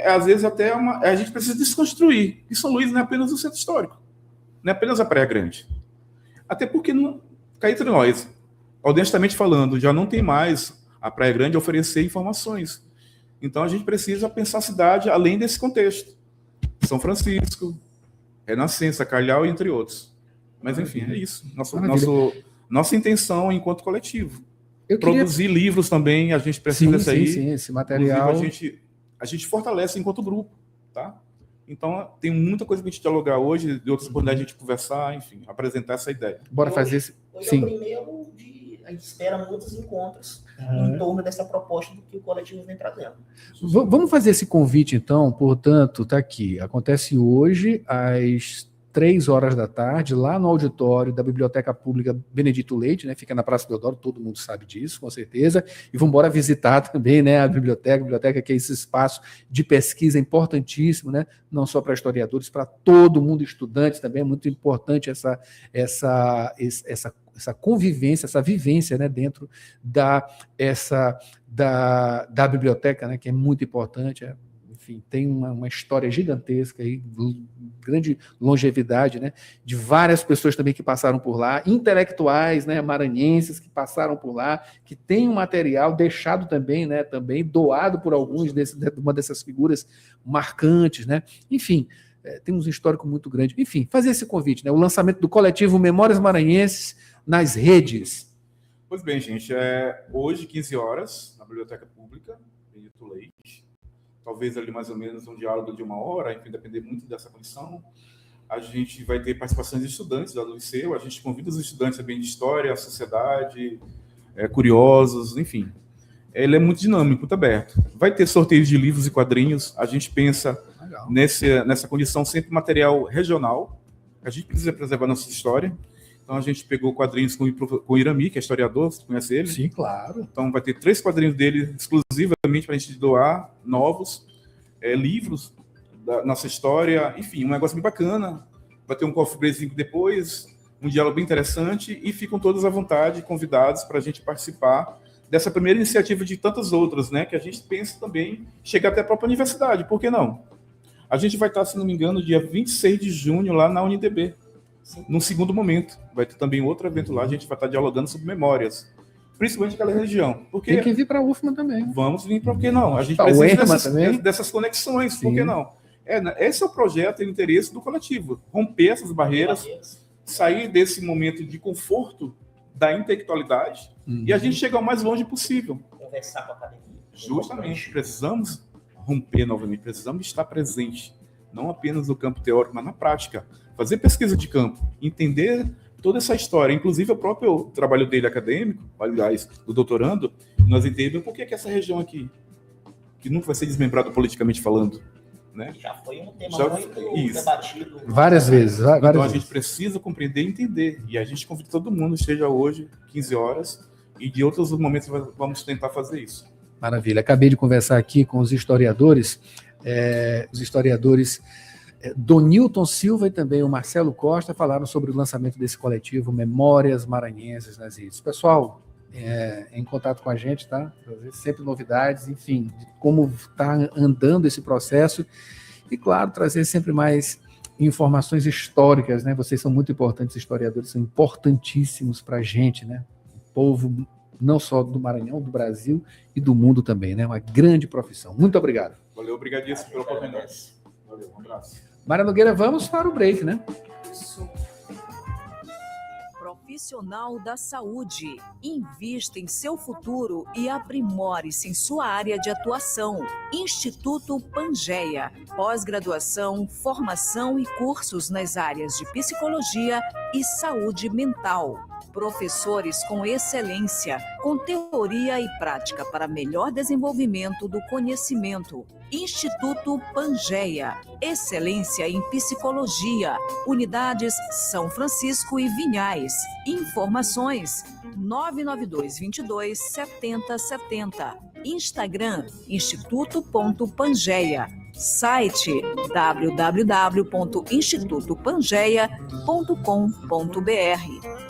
às vezes até a gente precisa desconstruir. E São Luís não é apenas o centro histórico, não é apenas a Praia Grande. Até porque, cá entre nós, honestamente falando, já não tem mais a Praia Grande a oferecer informações. Então a gente precisa pensar a cidade além desse contexto. São Francisco, Renascença, Calhau, entre outros. Mas, enfim, é isso. Nossa intenção enquanto coletivo. Produzir livros também, a gente precisa sair. Sim, esse material. A gente fortalece enquanto grupo, tá? Então, tem muita coisa que a gente dialogar hoje, de outras oportunidades de a gente conversar, enfim, apresentar essa ideia. Bora fazer esse... Hoje é o primeiro a gente espera muitos encontros em torno dessa proposta do que o coletivo vem trazendo. Vamos fazer esse convite, então, portanto, tá aqui. Acontece hoje, às 15h, lá no auditório da Biblioteca Pública Benedito Leite, né? Fica na Praça Deodoro, todo mundo sabe disso, com certeza. E vamos embora visitar também, né, a biblioteca que é esse espaço de pesquisa importantíssimo, né? Não só para historiadores, para todo mundo, estudantes também. É muito importante essa convivência, essa vivência, né, dentro da biblioteca, né, que é muito importante. Enfim, tem uma história gigantesca aí, grande longevidade, né, de várias pessoas também que passaram por lá, intelectuais, né, maranhenses que passaram por lá, que tem um material deixado também, né, também doado por alguns uma dessas figuras marcantes, né. Enfim, temos um histórico muito grande. Enfim, fazer esse convite, né, o lançamento do coletivo Memórias Maranhenses nas redes. Pois bem, gente, hoje, 15h, na Biblioteca Pública, Benedito Leite. Talvez ali mais ou menos um diálogo de 1 hora, enfim, depender muito dessa condição. A gente vai ter participações de estudantes lá do liceu, a gente convida os estudantes também de história, sociedade, curiosos, enfim. Ele é muito dinâmico, muito aberto. Vai ter sorteios de livros e quadrinhos, a gente pensa nessa condição sempre material regional, a gente precisa preservar nossa história. Então a gente pegou quadrinhos com o Irami, que é historiador, você conhece ele? Sim, claro. Então vai ter 3 quadrinhos dele exclusivamente para a gente doar, novos, livros da nossa história, enfim, um negócio bem bacana. Vai ter um coffee break depois, um diálogo bem interessante, e ficam todos à vontade, convidados para a gente participar dessa primeira iniciativa de tantas outras, né, que a gente pensa também chegar até a própria universidade, por que não? A gente vai estar, se não me engano, dia 26 de junho lá na UniDB. Num segundo momento, vai ter também outro evento lá, a gente vai estar dialogando sobre memórias, principalmente aquela região. Porque tem que vir para a UFMA também. Vamos vir para o que não? A gente precisa dessas conexões, Sim. por que não? Esse é o projeto e o interesse do coletivo, romper essas barreiras, sair desse momento de conforto da intelectualidade e a gente chegar o mais longe possível. Conversar com a academia. Justamente, precisamos romper novamente, precisamos estar presente, não apenas no campo teórico, mas na prática. Fazer pesquisa de campo, entender toda essa história, inclusive o próprio trabalho dele acadêmico, aliás, do doutorando, nós entendemos por que essa região aqui, que nunca vai ser desmembrada politicamente falando, né? Já foi um tema muito debatido. Várias vezes. Então a gente precisa compreender e entender, e a gente convida todo mundo, esteja hoje, 15h, e de outros momentos vamos tentar fazer isso. Maravilha. Acabei de conversar aqui com os historiadores, Donilton Silva e também o Marcelo Costa falaram sobre o lançamento desse coletivo Memórias Maranhenses nas redes. Pessoal, em contato com a gente, tá? Sempre novidades, enfim, de como está andando esse processo e, claro, trazer sempre mais informações históricas, né? Vocês são muito importantes, historiadores são importantíssimos para a gente, né? O povo não só do Maranhão, do Brasil e do mundo também, né? Uma grande profissão. Muito obrigado. Valeu, obrigadíssimo pela oportunidade. Valeu, um abraço. Mara Nogueira, vamos para o break, né? Profissional da saúde. Invista em seu futuro e aprimore-se em sua área de atuação. Instituto Pangeia. Pós-graduação, formação e cursos nas áreas de psicologia e saúde mental. Professores com excelência, com teoria e prática para melhor desenvolvimento do conhecimento. Instituto Pangeia. Excelência em psicologia. Unidades São Francisco e Vinhais. Informações 99222 7070. Instagram, instituto.pangeia. Site www.institutopangeia.com.br.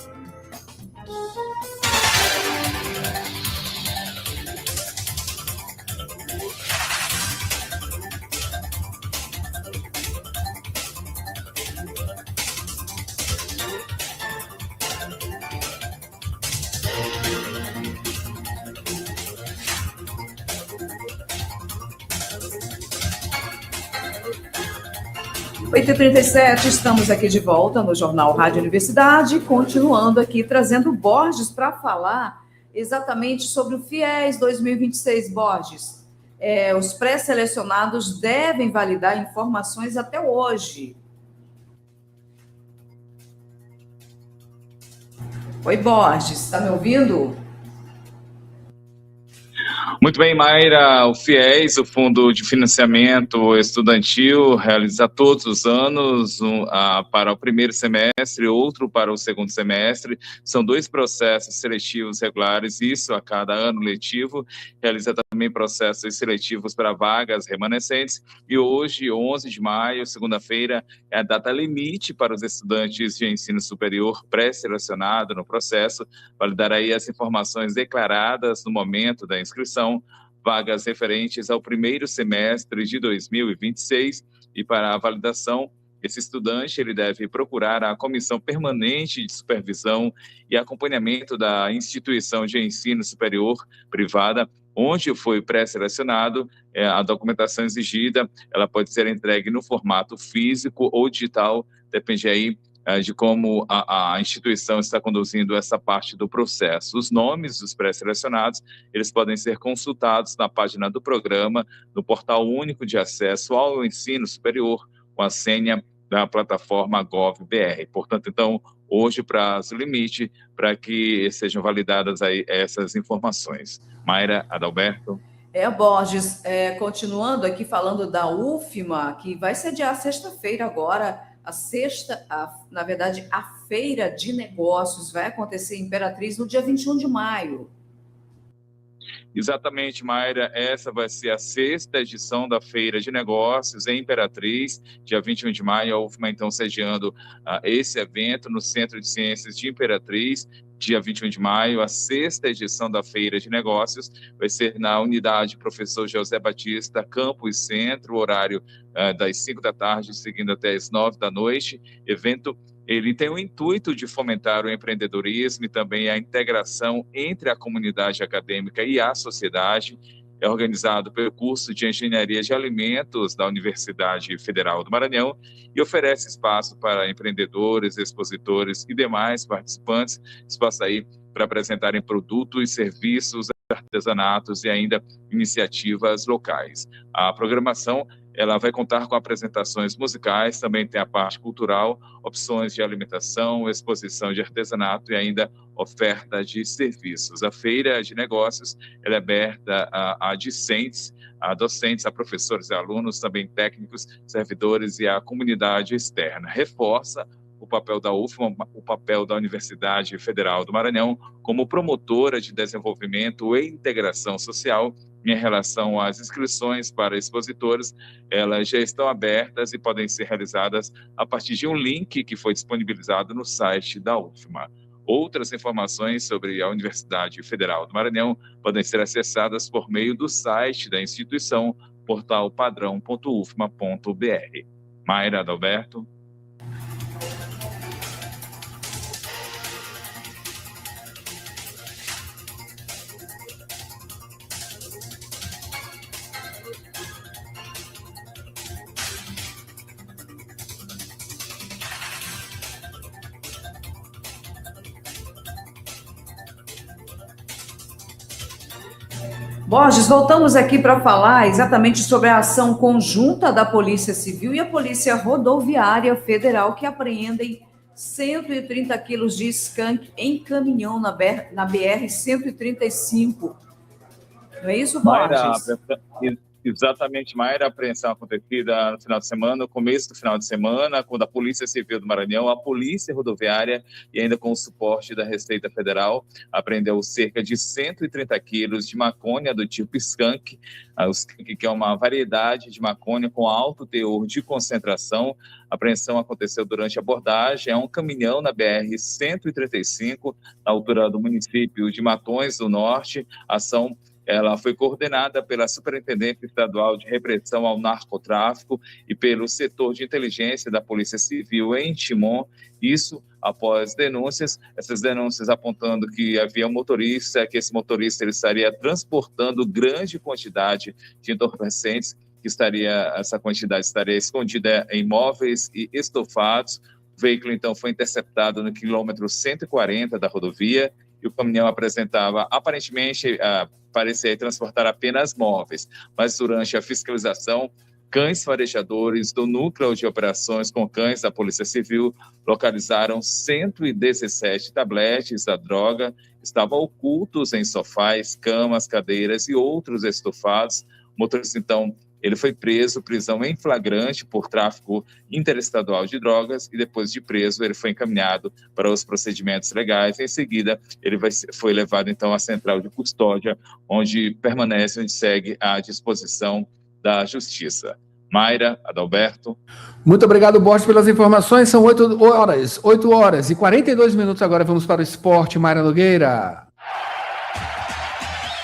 Oito 37, estamos aqui de volta no Jornal Rádio Universidade, continuando aqui, trazendo Borges para falar exatamente sobre o FIES 2026, Borges. Os pré-selecionados devem validar informações até hoje. Oi, Borges, está me ouvindo? Muito bem, Mayra. O FIES, o Fundo de Financiamento Estudantil, realiza todos os anos para o primeiro semestre, outro para o segundo semestre. São 2 processos seletivos regulares, isso a cada ano letivo. Realiza também processos seletivos para vagas remanescentes. E hoje, 11 de maio, segunda-feira, é a data limite para os estudantes de ensino superior pré-selecionado no processo, validar aí as informações declaradas no momento da inscrição, vagas referentes ao primeiro semestre de 2026, e para a validação, esse estudante ele deve procurar a Comissão Permanente de Supervisão e Acompanhamento da Instituição de Ensino Superior Privada, onde foi pré-selecionado. A documentação exigida, ela pode ser entregue no formato físico ou digital, depende aí de como a instituição está conduzindo essa parte do processo. Os nomes dos pré-selecionados, eles podem ser consultados na página do programa, no Portal Único de Acesso ao Ensino Superior, com a senha da plataforma GovBR. Portanto, então, hoje, prazo limite para que sejam validadas aí essas informações. Mayra, Adalberto. Borges, continuando aqui falando da UFMA, que vai sediar sexta-feira agora, na verdade, a Feira de Negócios vai acontecer em Imperatriz no dia 21 de maio. Exatamente, Mayra, essa vai ser a 6ª edição da Feira de Negócios em Imperatriz, dia 21 de maio, a UFMA então sediando esse evento no Centro de Ciências de Imperatriz, dia 21 de maio, a 6ª edição da Feira de Negócios, vai ser na unidade Professor José Batista, Campus Centro, horário das 5 da tarde, seguindo até as 9 da noite. Evento, ele tem o intuito de fomentar o empreendedorismo e também a integração entre a comunidade acadêmica e a sociedade. É organizado pelo curso de Engenharia de Alimentos da Universidade Federal do Maranhão e oferece espaço para empreendedores, expositores e demais participantes, espaço aí para apresentarem produtos, serviços, artesanatos e ainda iniciativas locais. A programação, ela vai contar com apresentações musicais, também tem a parte cultural, opções de alimentação, exposição de artesanato e ainda oferta de serviços. A Feira de Negócios, ela é aberta a discentes, a docentes, a professores e alunos, também técnicos, servidores e a comunidade externa. Reforça o papel da UFMA, o papel da Universidade Federal do Maranhão como promotora de desenvolvimento e integração social. Em relação às inscrições para expositores, elas já estão abertas e podem ser realizadas a partir de um link que foi disponibilizado no site da UFMA. Outras informações sobre a Universidade Federal do Maranhão podem ser acessadas por meio do site da instituição, portalpadrão.ufma.br. Mayra, Adalberto. Borges, voltamos aqui para falar exatamente sobre a ação conjunta da Polícia Civil e a Polícia Rodoviária Federal, que apreendem 130 quilos de skunk em caminhão na BR-135. Não é isso, Borges? Exatamente, Mayra, a apreensão acontecida no final de semana, no começo do final de semana, quando a Polícia Civil do Maranhão, a Polícia Rodoviária e ainda com o suporte da Receita Federal, apreendeu cerca de 130 quilos de maconha do tipo skunk, que é uma variedade de maconha com alto teor de concentração. A apreensão aconteceu durante a abordagem a um caminhão na BR-135, na altura do município de Matões do Norte. A ação ela foi coordenada pela Superintendência Estadual de Repressão ao Narcotráfico e pelo setor de inteligência da Polícia Civil em Timon. Isso após denúncias, essas denúncias apontando que havia um motorista, que esse motorista ele estaria transportando grande quantidade de entorpecentes, que essa quantidade estaria escondida em móveis e estofados. O veículo, então, foi interceptado no quilômetro 140 da rodovia e o caminhão apresentava, aparentemente, parecia transportar apenas móveis, mas durante a fiscalização, cães farejadores do Núcleo de Operações com Cães da Polícia Civil localizaram 117 tabletes da droga, estavam ocultos em sofás, camas, cadeiras e outros estofados. O motorista, então, ele foi preso, prisão em flagrante por tráfico interestadual de drogas, e depois de preso ele foi encaminhado para os procedimentos legais. Em seguida, ele foi levado então à central de custódia, onde permanece, onde segue à disposição da Justiça. Mayra, Adalberto. Muito obrigado, Borges, pelas informações. São 8 horas e 42 minutos. Agora vamos para o esporte. Mayra Nogueira.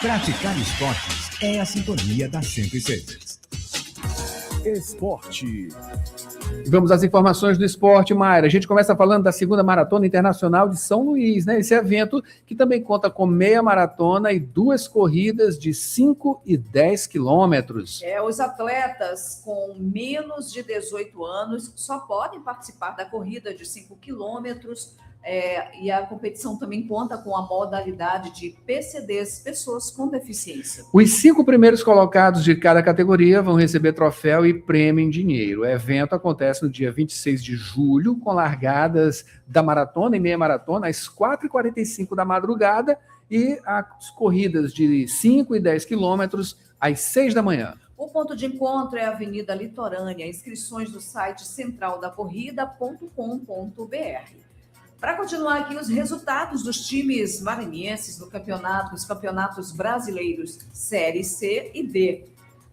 Praticar esportes é a sintonia da 106. Esporte. Vamos às informações do esporte, Mayra. A gente começa falando da segunda Maratona Internacional de São Luís, né? Esse evento que também conta com meia maratona e 2 corridas de 5 e 10 quilômetros. Os atletas com menos de 18 anos só podem participar da corrida de 5 quilômetros. E a competição também conta com a modalidade de PCDs, pessoas com deficiência. Os 5 primeiros colocados de cada categoria vão receber troféu e prêmio em dinheiro. O evento acontece no dia 26 de julho, com largadas da maratona e meia maratona às 4h45 da madrugada e as corridas de 5 e 10 quilômetros às 6 da manhã. O ponto de encontro é a Avenida Litorânea. Inscrições do site centraldacorrida.com.br. Para continuar aqui, os resultados dos times maranhenses nos campeonatos brasileiros Série C e D.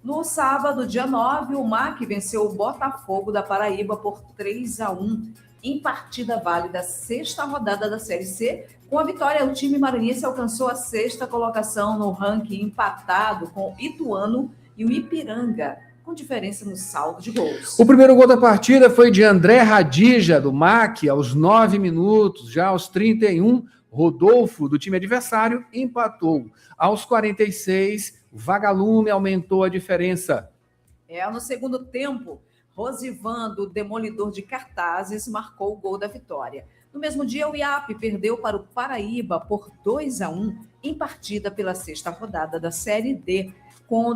No sábado, dia 9, o MAC venceu o Botafogo da Paraíba por 3-1, em partida válida, 6ª rodada da Série C. Com a vitória, o time maranhense alcançou a 6ª colocação no ranking, empatado com o Ituano e o Ipiranga, com diferença no saldo de gols. O primeiro gol da partida foi de André Radija, do MAC, aos 9 minutos. Já aos 31, Rodolfo, do time adversário, empatou. Aos 46, Vagalume aumentou a diferença. No segundo tempo, Rosivan, do Demolidor de Cartazes, marcou o gol da vitória. No mesmo dia, o IAP perdeu para o Paraíba por 2-1, em partida pela 6ª rodada da Série D. Com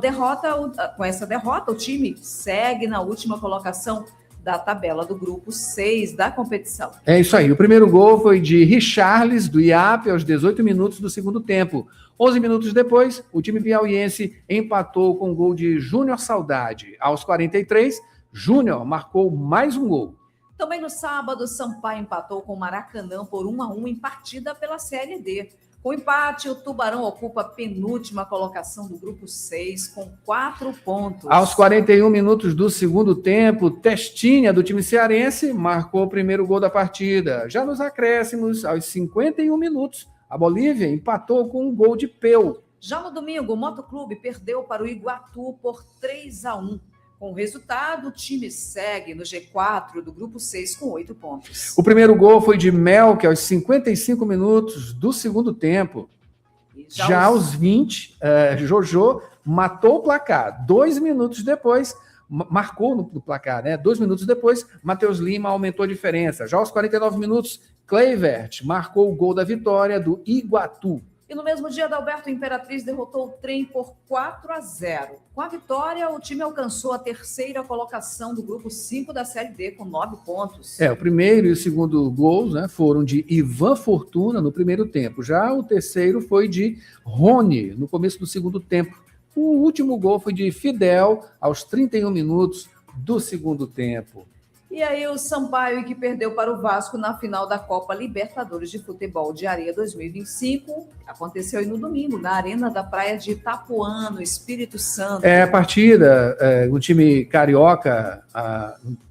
essa derrota, o time segue na última colocação da tabela do grupo 6 da competição. É isso aí. O primeiro gol foi de Richarles, do IAP, aos 18 minutos do segundo tempo. 11 minutos depois, o time piauiense empatou com o gol de Júnior Saudade. Aos 43, Júnior marcou mais um gol. Também no sábado, Sampaio empatou com o Maracanã por 1-1 em partida pela Série D. Com o empate, o Tubarão ocupa a penúltima colocação do grupo 6 com 4 pontos. Aos 41 minutos do segundo tempo, Testinha, do time cearense, marcou o primeiro gol da partida. Já nos acréscimos, aos 51 minutos, a Bolívia empatou com um gol de Peu. Já no domingo, o Motoclube perdeu para o Iguatu por 3-1. Com o resultado, o time segue no G4 do grupo 6 com 8 pontos. O primeiro gol foi de Melk aos 55 minutos do segundo tempo. Já aos 20, Jojo matou o placar. 2 minutos depois, marcou no placar, né? 2 minutos depois, Matheus Lima aumentou a diferença. Já aos 49 minutos, Kleivert marcou o gol da vitória do Iguatu. E no mesmo dia, Adalberto Imperatriz derrotou o Trem por 4-0. Com a vitória, o time alcançou a 3ª colocação do grupo 5 da Série D, com 9 pontos. O primeiro e o segundo gols, né, foram de Ivan Fortuna no primeiro tempo. Já o terceiro foi de Rony, no começo do segundo tempo. O último gol foi de Fidel aos 31 minutos do segundo tempo. E aí o Sampaio, que perdeu para o Vasco na final da Copa Libertadores de Futebol de Areia 2025, aconteceu aí no domingo, na Arena da Praia de Itapuã, no Espírito Santo. A partida, o time carioca,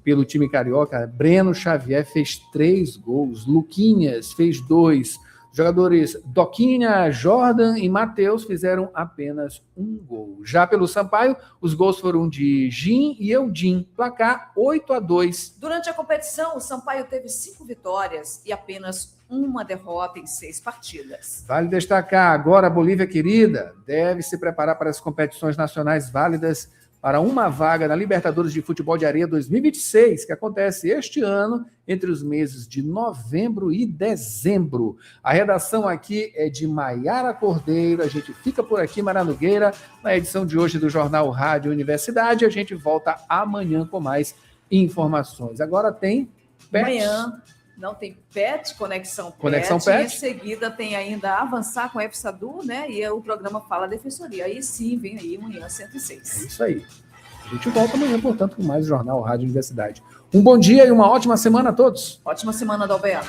pelo time carioca, Breno Xavier fez 3 gols, Luquinhas fez 2, jogadores Doquinha, Jordan e Matheus fizeram apenas 1 gol. Já pelo Sampaio, os gols foram de Jim e Eudin, placar 8-2. Durante a competição, o Sampaio teve 5 vitórias e apenas 1 derrota em 6 partidas. Vale destacar agora, a Bolívia querida deve se preparar para as competições nacionais válidas para uma vaga na Libertadores de Futebol de Areia 2026, que acontece este ano entre os meses de novembro e dezembro. A redação aqui é de Maiara Cordeiro. A gente fica por aqui, Mara Nogueira, na edição de hoje do Jornal Rádio Universidade. A gente volta amanhã com mais informações. Agora tem PET. Amanhã não tem PET, Conexão PET. Conexão PET. Em seguida tem ainda Avançar com a EFSADU, né? E o programa Fala Defensoria. Aí sim, vem aí Manhã 106. É isso aí. A gente volta amanhã, portanto, com mais Jornal Rádio Universidade. Um bom dia e uma ótima semana a todos. Ótima semana, Dalberto.